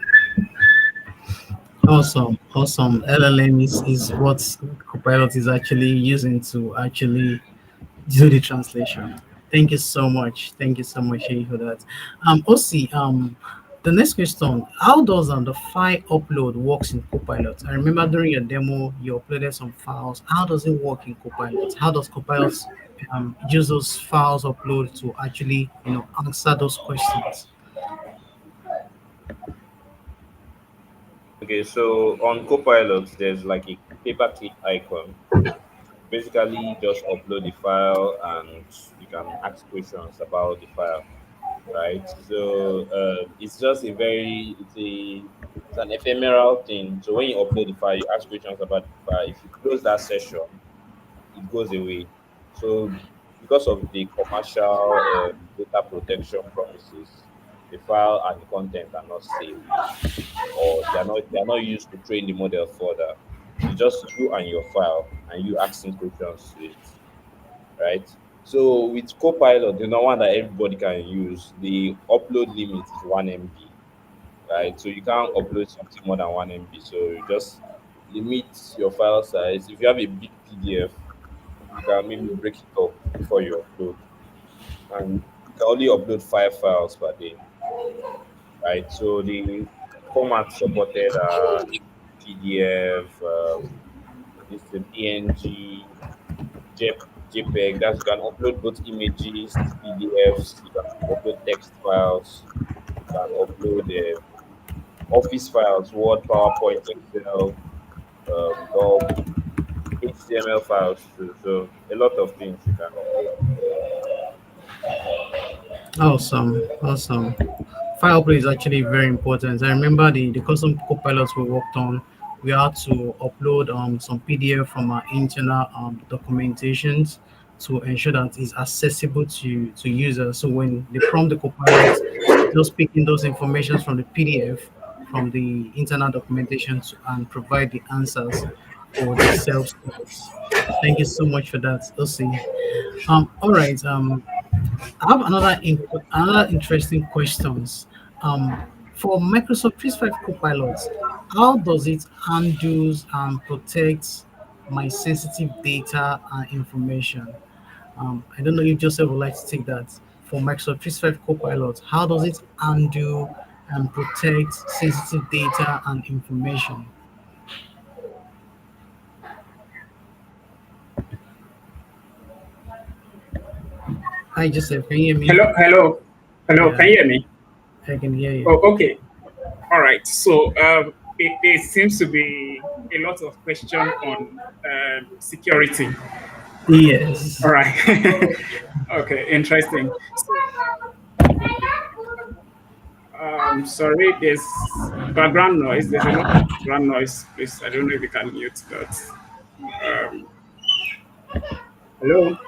Awesome, awesome. LLM is what Copilot is actually using to actually do the translation. Thank you so much. Thank you so much, Shay, for that. OC, the next question: how does the file upload works in Copilot? I remember during your demo, you uploaded some files. How does it work in Copilot? How does Copilot use those files upload to actually, answer those questions? Okay, so on Copilot, there's like a paper-click icon. Basically, just upload the file and you can ask questions about the file, right? So it's just a very it's an ephemeral thing. So when you upload the file, you ask questions about the file. If you close that session, it goes away. So because of the commercial data protection promises, the file and the content are not safe, or they are not used to train the model further. It's just you and your file and you asking questions to it, right? So with Copilot, the one that everybody can use, the upload limit is 1 MB, right? So you can't upload something more than 1 MB. So you just limit your file size. If you have a big PDF, you can maybe break it up before you upload. And you can only upload 5 files per day, right? So the format supported are PDF, this is PNG, JPEG. That you can upload both images, PDFs. You can upload text files. You can upload Office files, Word, PowerPoint, Excel, Doc, HTML files too. So a lot of things you can upload. Awesome, awesome. File upload is actually very important. I remember the custom copilots we worked on. We had to upload some PDF from our internal documentations to ensure that it's accessible to users. So when they prompt the copilot, just picking those informations from the PDF from the internal documentation and provide the answers for the self-service. Thank you so much for that, OC. All right. I have another interesting questions. For Microsoft 365 Copilot, how does it handles and protects my sensitive data and information? I don't know if Joseph would like to take that. For Microsoft 365 Copilot, how does it handle and protect sensitive data and information? Hi, Joseph. Can you hear me? Hello. Can Yeah, you hear me? I can hear you. Oh, okay. All right. So it seems to be a lot of question on security. Yes. All right. Okay. Interesting. So, sorry, there's background noise. There's a lot of background noise. Please, I don't know if you can mute that. Um, hello.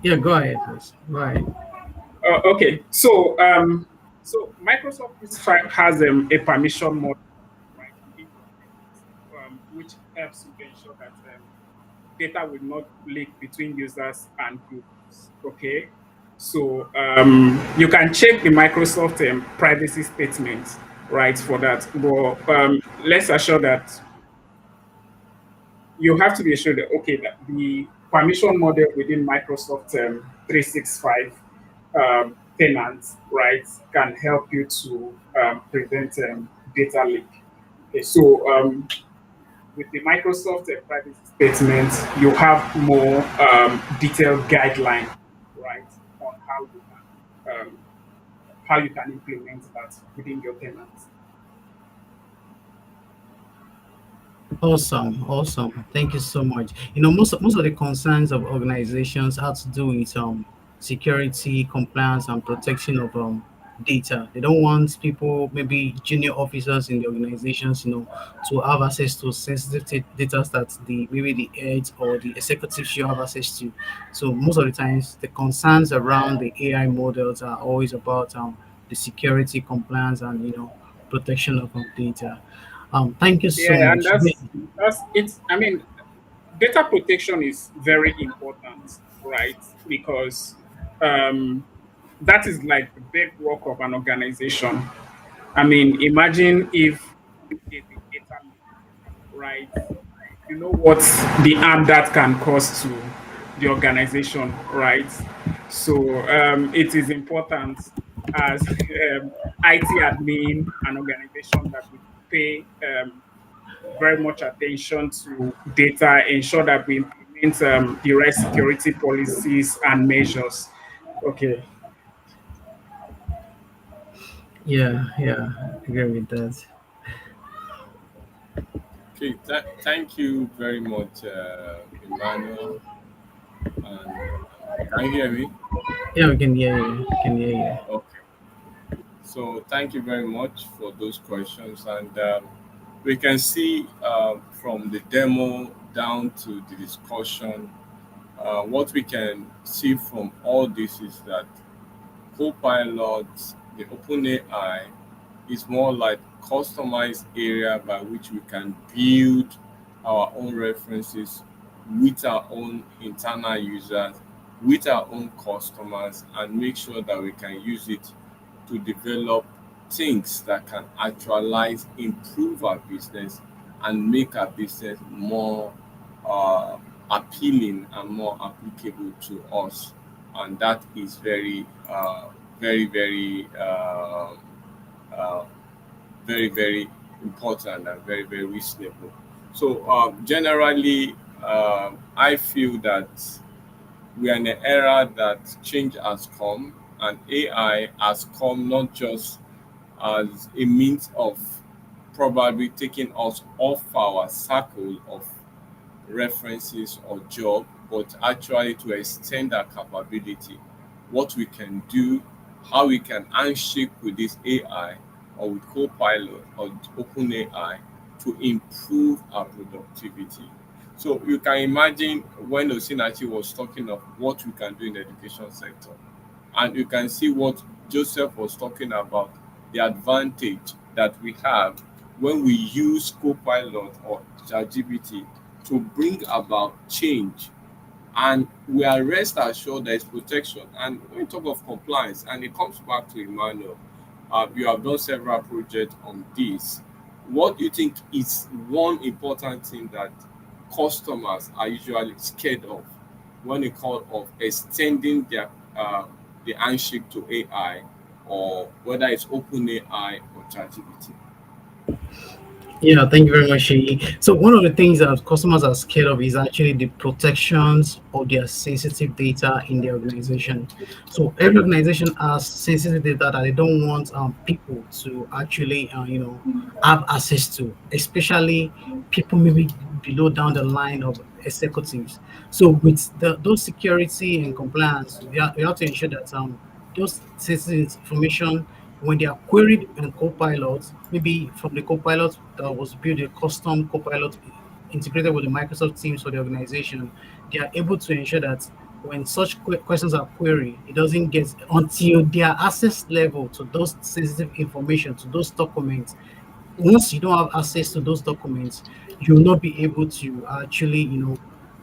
Yeah, go ahead, please. Go ahead. Okay. So Microsoft 365 has a permission model, right, within your tenants, which helps to ensure that data will not leak between users and groups. Okay. So you can check the Microsoft privacy statement, right, for that. But let's assure that you have to be assured that okay, that the permission model within Microsoft 365 tenants, right, can help you to prevent data leak. Okay, so with the Microsoft privacy statement, you have more detailed guideline, right, on how you can implement that within your tenants. Awesome, awesome. Thank you so much. Most of the concerns of organizations have to do with security, compliance, and protection of data. They don't want people, maybe junior officers in the organizations, to have access to sensitive data that maybe the heads or the executives should have access to. So most of the times, the concerns around the AI models are always about the security, compliance, and protection of data. Thank you so Yeah, and much. that's it's. I mean, data protection is very important, right? Because um, that is like the bedrock of an organization. I mean, imagine if there's a data leak, right? You know what the harm that can cause to the organization, right? So it is important as IT admin and organization that we pay very much attention to data, ensure that we implement the right security policies and measures. Okay. Yeah, yeah, I agree with that. Okay, thank you very much, Emmanuel. And can you hear me? Yeah, we can hear you. Can hear you. Okay. So thank you very much for those questions. And we can see from the demo down to the discussion, what we can see from all this is that Copilot, the OpenAI, is more like customized area by which we can build our own references with our own internal users, with our own customers, and make sure that we can use it to develop things that can actualize, improve our business, and make our business more uh, appealing and more applicable to us. And that is uh, very important and very reasonable. So generally, I feel that we are in an era that change has come, and AI has come not just as a means of probably taking us off our circle of references or job, but actually to extend our capability, what we can do, how we can handshake with this AI or with Copilot or OpenAI to improve our productivity. So you can imagine when Osinachi was talking of what we can do in the education sector, and you can see what Joseph was talking about, the advantage that we have when we use Copilot or ChatGPT to bring about change. And we are rest assured there is protection. And when we talk of compliance, and it comes back to Emmanuel, you have done several projects on this. What do you think is one important thing that customers are usually scared of when they call of extending their the handshake to AI, or whether it's OpenAI or ChatGPT? Yeah, thank you very much, Sheyi. So one of the things that customers are scared of is actually the protections of their sensitive data in the organization. So every organization has sensitive data that they don't want people to actually, have access to, especially people maybe below down the line of executives. So with those security and compliance, we have to ensure that those sensitive information, when they are queried in Copilot, maybe from the Copilot that was built, a custom Copilot integrated with the Microsoft Teams for the organization, they are able to ensure that when such questions are queried, it doesn't get until their access level to those sensitive information, to those documents. Once you don't have access to those documents, you will not be able to actually,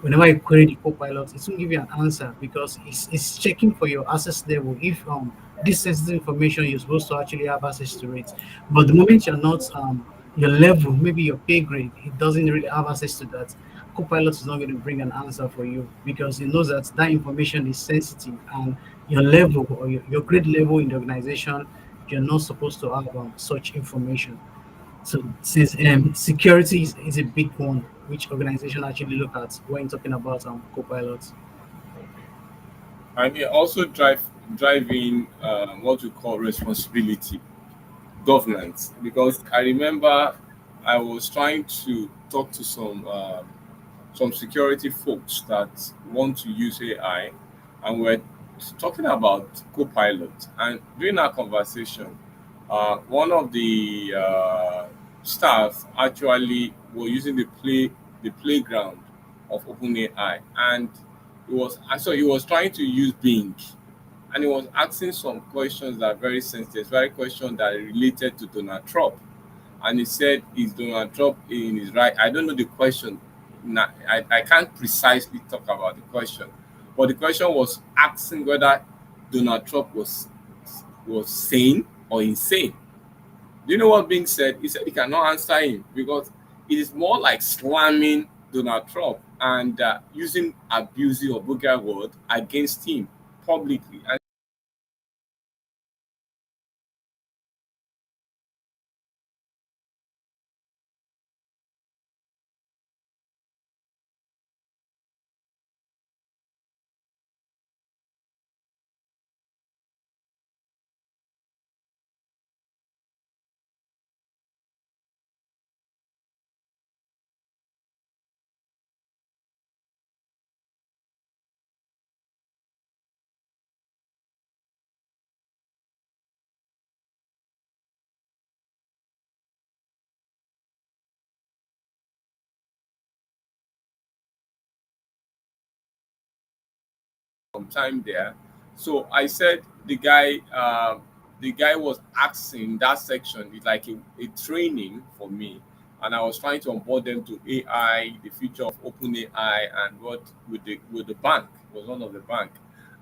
whenever you query the Copilot, it will give you an answer because it's checking for your access level. If this sensitive information you're supposed to actually have access to it, but the moment you're not your level, maybe your pay grade, it doesn't really have access to that. Copilot is not going to bring an answer for you because it knows that that information is sensitive and your level or your grade level in the organization, you're not supposed to have such information. So since security is a big one, which organization actually look at when talking about copilots. And it also driving what we call responsibility governance, because I remember I was trying to talk to some security folks that want to use AI, and we're talking about Copilot. And during our conversation, one of the staff actually were using the playground of OpenAI, and he was trying to use Bing, and he was asking some questions that are very sensitive, very questions that are related to Donald Trump. And he said, "Is Donald Trump in his right?" I don't know the question. I can't precisely talk about the question, but the question was asking whether Donald Trump was sane or insane. Do you know what being said? He said he cannot answer him because it is more like slamming Donald Trump and using abusive or vulgar word against him publicly. And some time there. So I said the guy was asking that section. It's like a training for me, and I was trying to onboard them to AI, the future of open AI, and what with the bank was one of the bank,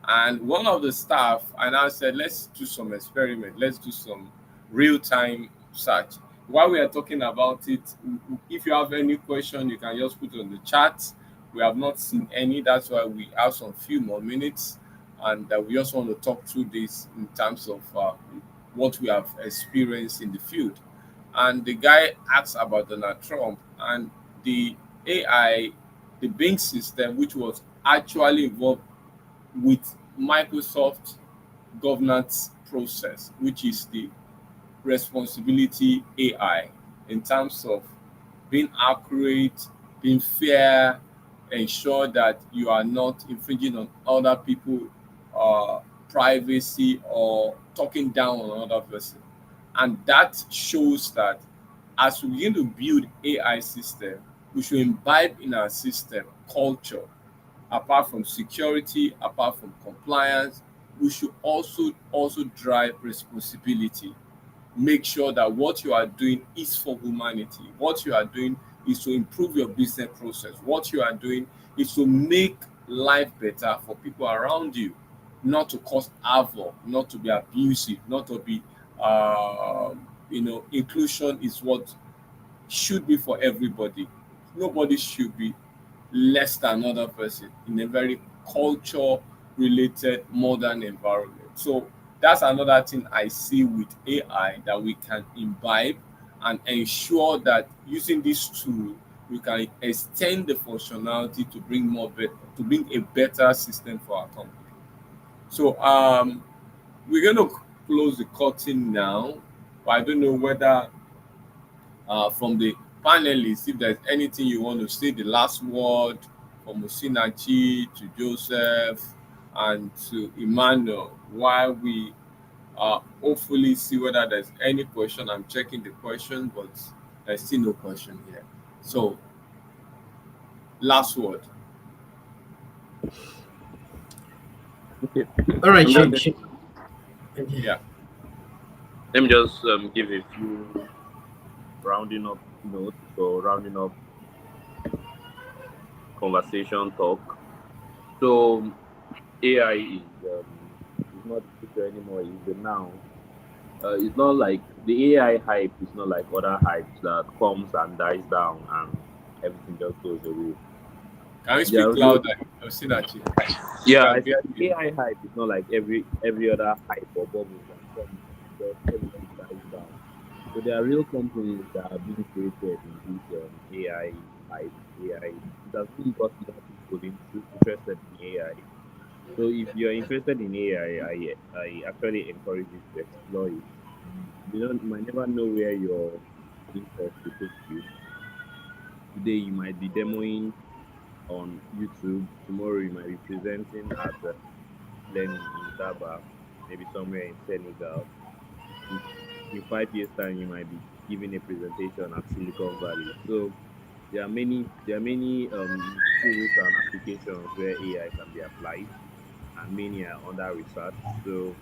and one of the staff. And I said, let's do some experiment. Let's do some real time search. While we are talking about it, if you have any question, you can just put it on the chat. We have not seen any. That's why we have some few more minutes, and we just want to talk through this in terms of what we have experienced in the field. And the guy asked about Donald Trump and the AI, the Bing system, which was actually involved with Microsoft governance process, which is the responsibility AI in terms of being accurate, being fair, ensure that you are not infringing on other people' uh, privacy or talking down on another person. And that shows that as we begin to build AI system, we should imbibe in our system culture. Apart from security, apart from compliance, we should also drive responsibility. Make sure that what you are doing is for humanity. What you are doing is to improve your business process. What you are doing is to make life better for people around you, not to cause havoc, not to be abusive, not to be, inclusion is what should be for everybody. Nobody should be less than another person in a very culture related modern environment. So that's another thing I see with AI that we can imbibe and ensure that using this tool we can extend the functionality to bring to bring a better system for our company. So we're going to close the curtain now, but I don't know whether from the panelists, if there's anything you want to say, the last word from Musinachi to Joseph and to Emmanuel, while we hopefully see whether there's any question. I'm checking the question, but there's still no question here. So, last word. Okay. All right, Yeah. Let me just give a few rounding up notes or rounding up conversation talk. So AI is not the future anymore. It's the now. It's not like the AI hype is not like other hypes that comes and dies down and everything just goes away. Can you speak louder? Musinachi. Yeah, I said AI hype is not like every other hype or bubble that comes and just everything dies down. So there are real companies that are being created in this AI hype, AI. It has really got more people interested in AI. So if you're interested in AI, I actually encourage you to explore it. You might never know where your interest will take you. Today you might be demoing on YouTube. Tomorrow you might be presenting at learning in Daba, maybe somewhere in Senegal. In, in 5 years' time, you might be giving a presentation at Silicon Valley. So there are many tools and applications where AI can be applied, and many are under research. So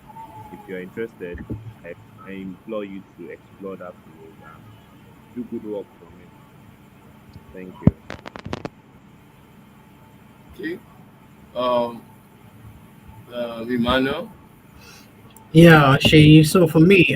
if you're interested, I, I implore you to explore that field and do good work from it. Thank you. Okay. Um, Emmanuel. Yeah, Shay. So for me,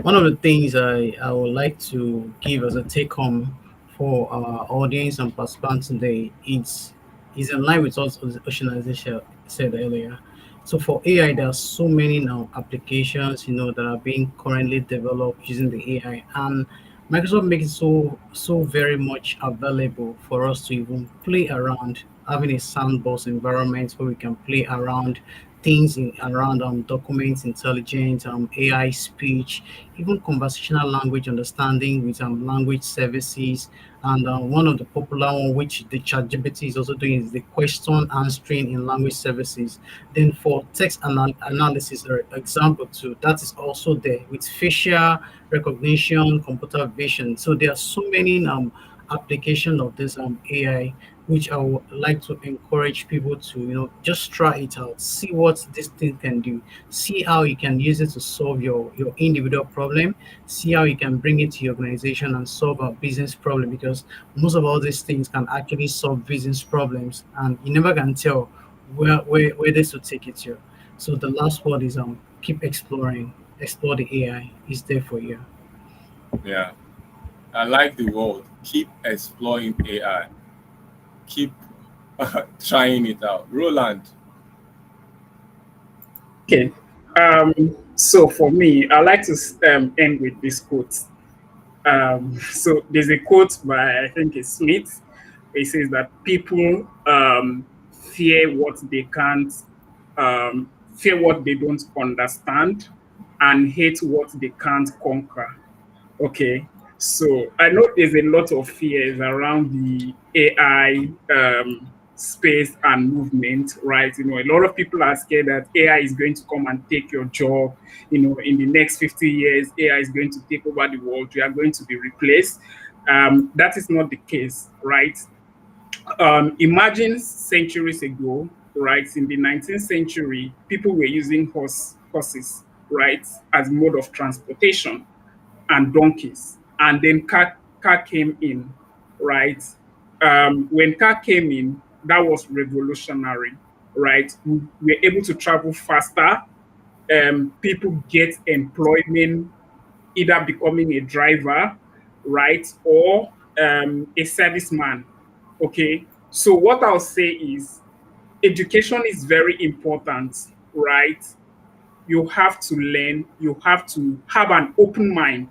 one of the things I would like to give as a take home for our audience and participants today, it's is in line with what Oceanization said earlier. So for AI, there are so many now applications, that are being currently developed using the AI, and Microsoft makes it so very much available for us to even play around, having a sandbox environment where we can play around things around document intelligence, AI speech, even conversational language understanding with language services. And one of the popular one, which the ChatGPT is also doing, is the question answering in language services. Then for text analysis, or example two, that is also there with facial recognition, computer vision. So there are so many application of this AI, which I would like to encourage people to just try it out, see what this thing can do, see how you can use it to solve your individual problem, see how you can bring it to your organization and solve a business problem, because most of all these things can actually solve business problems, and you never can tell where this will take it to. So the last word is keep exploring, explore the AI, is there for you. Yeah, I like the word. Keep exploring AI. Keep trying it out. Roland. Okay. So for me, I like to end with this quote. So there's a quote by, I think it's Smith. It says that people fear what they can't, fear what they don't understand, and hate what they can't conquer. Okay. So I know there's a lot of fears around the AI space and movement, right? A lot of people are scared that AI is going to come and take your job. In the next 50 years, AI is going to take over the world. We are going to be replaced. That is not the case, right? Imagine centuries ago, right? In the 19th century, people were using horses, right, as mode of transportation, and donkeys. And then car came in, right? When car came in, that was revolutionary, right? We were able to travel faster. People get employment, either becoming a driver, right, or a serviceman. Okay. So what I'll say is education is very important, right? You have to learn, you have to have an open mind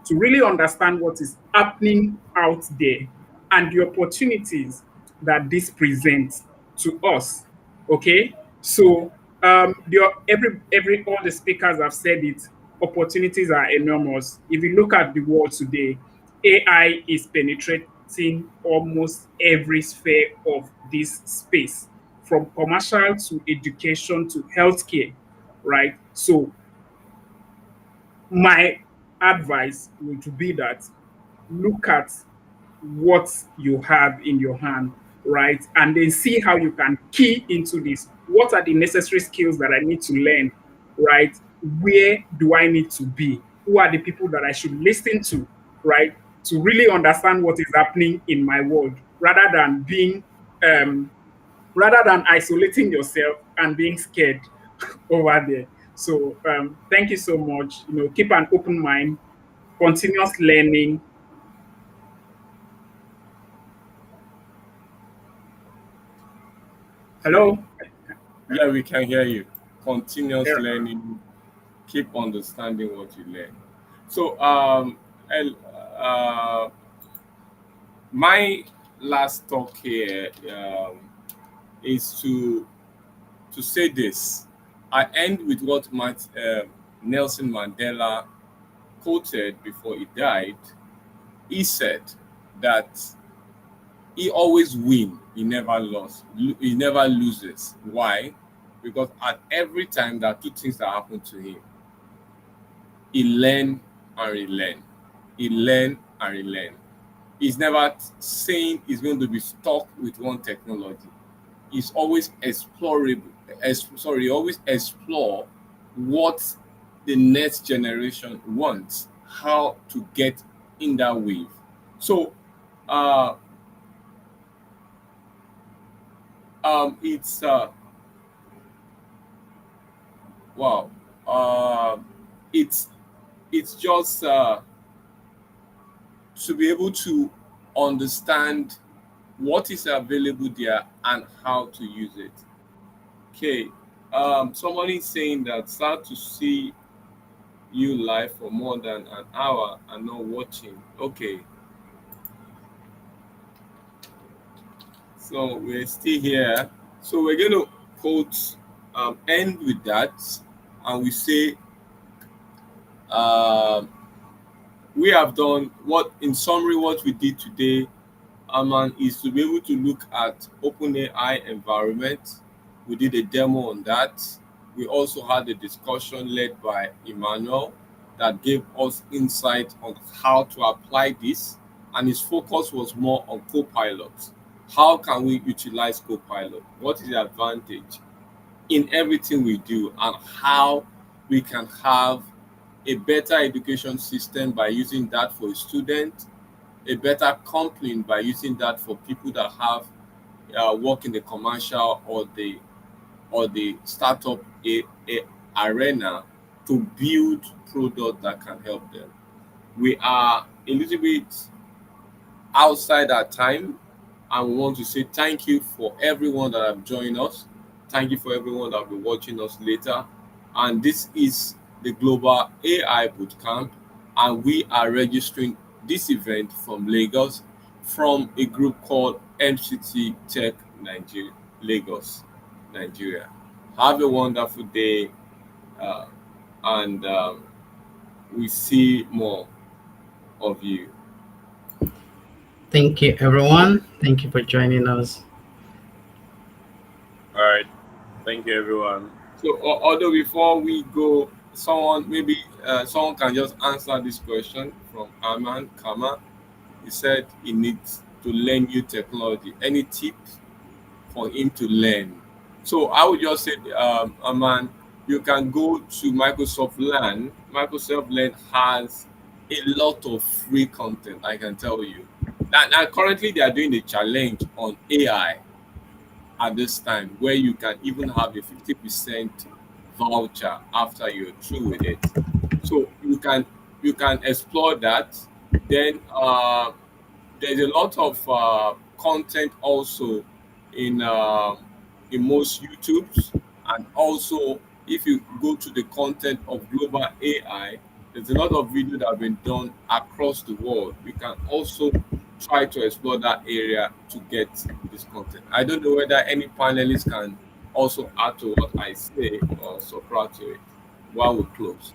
to really understand what is happening out there and the opportunities that this presents to us. Okay, so every all the speakers have said it. Opportunities are enormous. If you look at the world today, AI is penetrating almost every sphere of this space, from commercial to education to healthcare, right? So my advice would be that look at what you have in your hand, right? And then see how you can key into this. What are the necessary skills that I need to learn, right? Where do I need to be? Who are the people that I should listen to, right? To really understand what is happening in my world, um, rather than isolating yourself and being scared over there. So thank you so much. Keep an open mind, continuous learning. Hello? Yeah, we can hear you. Continuous Yeah. learning. Keep understanding what you learn. So, my last talk here is to say this. I end with what Nelson Mandela quoted before he died. He said that he always wins. He never lost. He never loses. Why? Because at every time there are two things that happen to him. He learn and relearn. He learn and relearn. He's never saying he's going to be stuck with one technology. He's always explorable. Always explore what the next generation wants, how to get in that wave. So, uh, it's wow. It's just to be able to understand what is available there and how to use it. Okay, somebody is saying that start to see you live for more than an hour and not watching. Okay, so we're still here. So we're going to quote, end with that, and we say, we have done what, in summary, what we did today, Aman, is to be able to look at OpenAI environment. We did a demo on that. We also had a discussion led by Emmanuel that gave us insight on how to apply this, and his focus was more on Copilot. How can we utilize Copilot? What is the advantage in everything we do, and how we can have a better education system by using that for a student, a better company by using that for people that have work in the commercial or the startup arena, to build product that can help them. We are a little bit outside our time, and we want to say thank you for everyone that have joined us. Thank you for everyone that will be watching us later. And this is the Global AI Bootcamp, and we are registering this event from Lagos, from a group called MCT Tech Nigeria, Lagos, Nigeria. Have a wonderful day, and we see more of you. Thank you, everyone. Thank you for joining us. All right. Thank you, everyone. So, although before we go, someone can just answer this question from Aman Kama. He said he needs to learn new technology. Any tips for him to learn? So I would just say, Aman, you can go to Microsoft Learn. Microsoft Learn has a lot of free content, I can tell you. Now currently they are doing a challenge on AI at this time, where you can even have a 50% voucher after you're through with it. So you can explore that. Then there's a lot of content also in most YouTubes, and also if you go to the content of Global AI, there's a lot of video that have been done across the world. You can also try to explore that area to get this content. I don't know whether any panelists can also add to what I say or subtract to it while we close.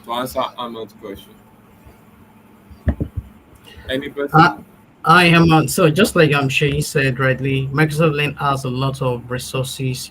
To answer Ahmed's question. Any person? I am on. So just like Shay said rightly, Microsoft Learn has a lot of resources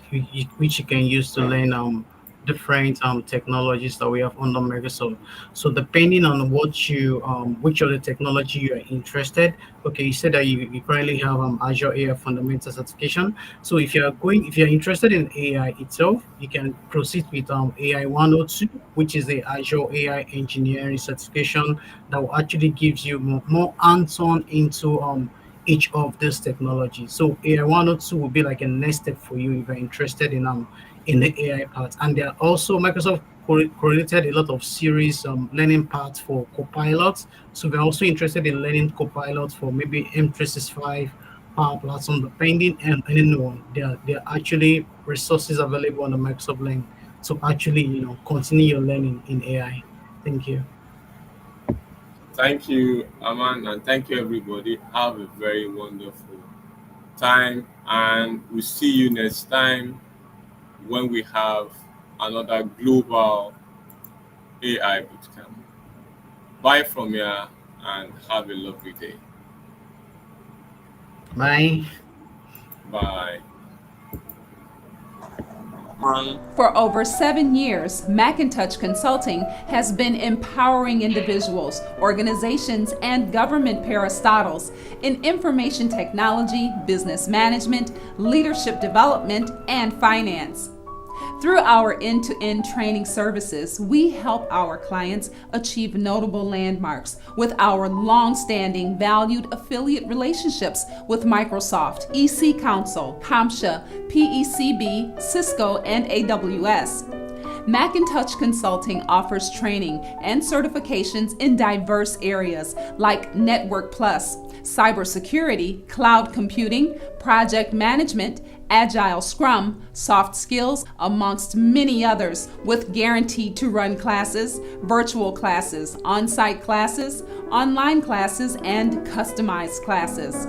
which you can use to learn different technologies that we have under Microsoft. So depending on what you which of the technology you are interested. Okay, you said that you currently have Azure AI Fundamental Certification. So if you're interested in AI itself, you can proceed with AI 102, which is the Azure AI Engineering Certification that will actually gives you more hands-on into each of these technologies. So AI 102 will be like a next step for you if you're interested in the AI part. And there are also Microsoft created a lot of series learning paths for Copilot. So we're also interested in learning Copilot for maybe M365, Power Platform, depending on anyone. There are actually resources available on the Microsoft Learn to actually continue your learning in AI. Thank you. Thank you, Aman, and thank you, everybody. Have a very wonderful time, and we'll see you next time when we have another global AI bootcamp. Bye from here, and have a lovely day. Bye. Bye. For over 7 years, Macintosh Consulting has been empowering individuals, organizations, and government parastatals in information technology, business management, leadership development, and finance. Through our end-to-end training services, we help our clients achieve notable landmarks with our long-standing valued affiliate relationships with Microsoft, EC Council, CompTIA, PECB, Cisco, and AWS. Macintosh Consulting offers training and certifications in diverse areas like Network Plus, cybersecurity, cloud computing, project management, Agile Scrum, soft skills, amongst many others, with guaranteed to run classes, virtual classes, on-site classes, online classes, and customized classes.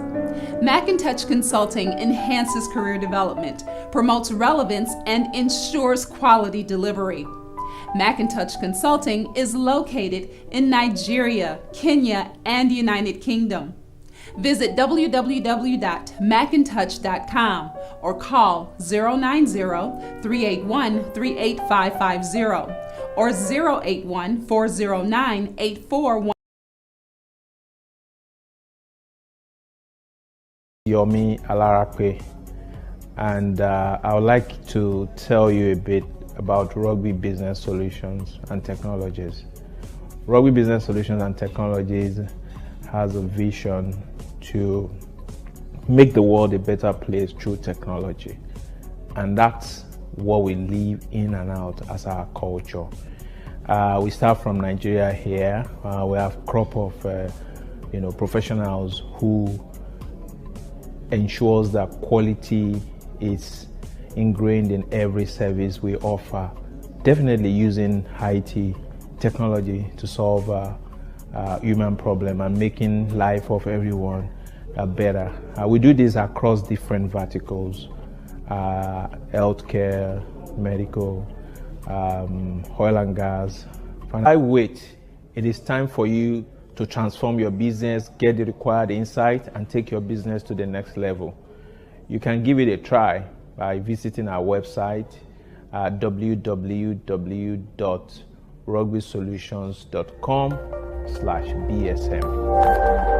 Macintosh Consulting enhances career development, promotes relevance, and ensures quality delivery. Macintosh Consulting is located in Nigeria, Kenya, and United Kingdom. Visit www.macintosh.com or call 090-381-38550 or 081-409-841. Yomi Alarape, and I would like to tell you a bit about Rugby Business Solutions and Technologies. Rugby Business Solutions and Technologies has a vision to make the world a better place through technology, and that's what we live in and out as our culture. We start from Nigeria here. We have a crop of professionals who ensures that quality is ingrained in every service we offer, definitely using IT technology to solve human problem and making life of everyone better. We do this across different verticals: healthcare, medical, oil and gas. I wait. It is time for you to transform your business, get the required insight, and take your business to the next level. You can give it a try by visiting our website at www.rugbysolutions.com/BSM.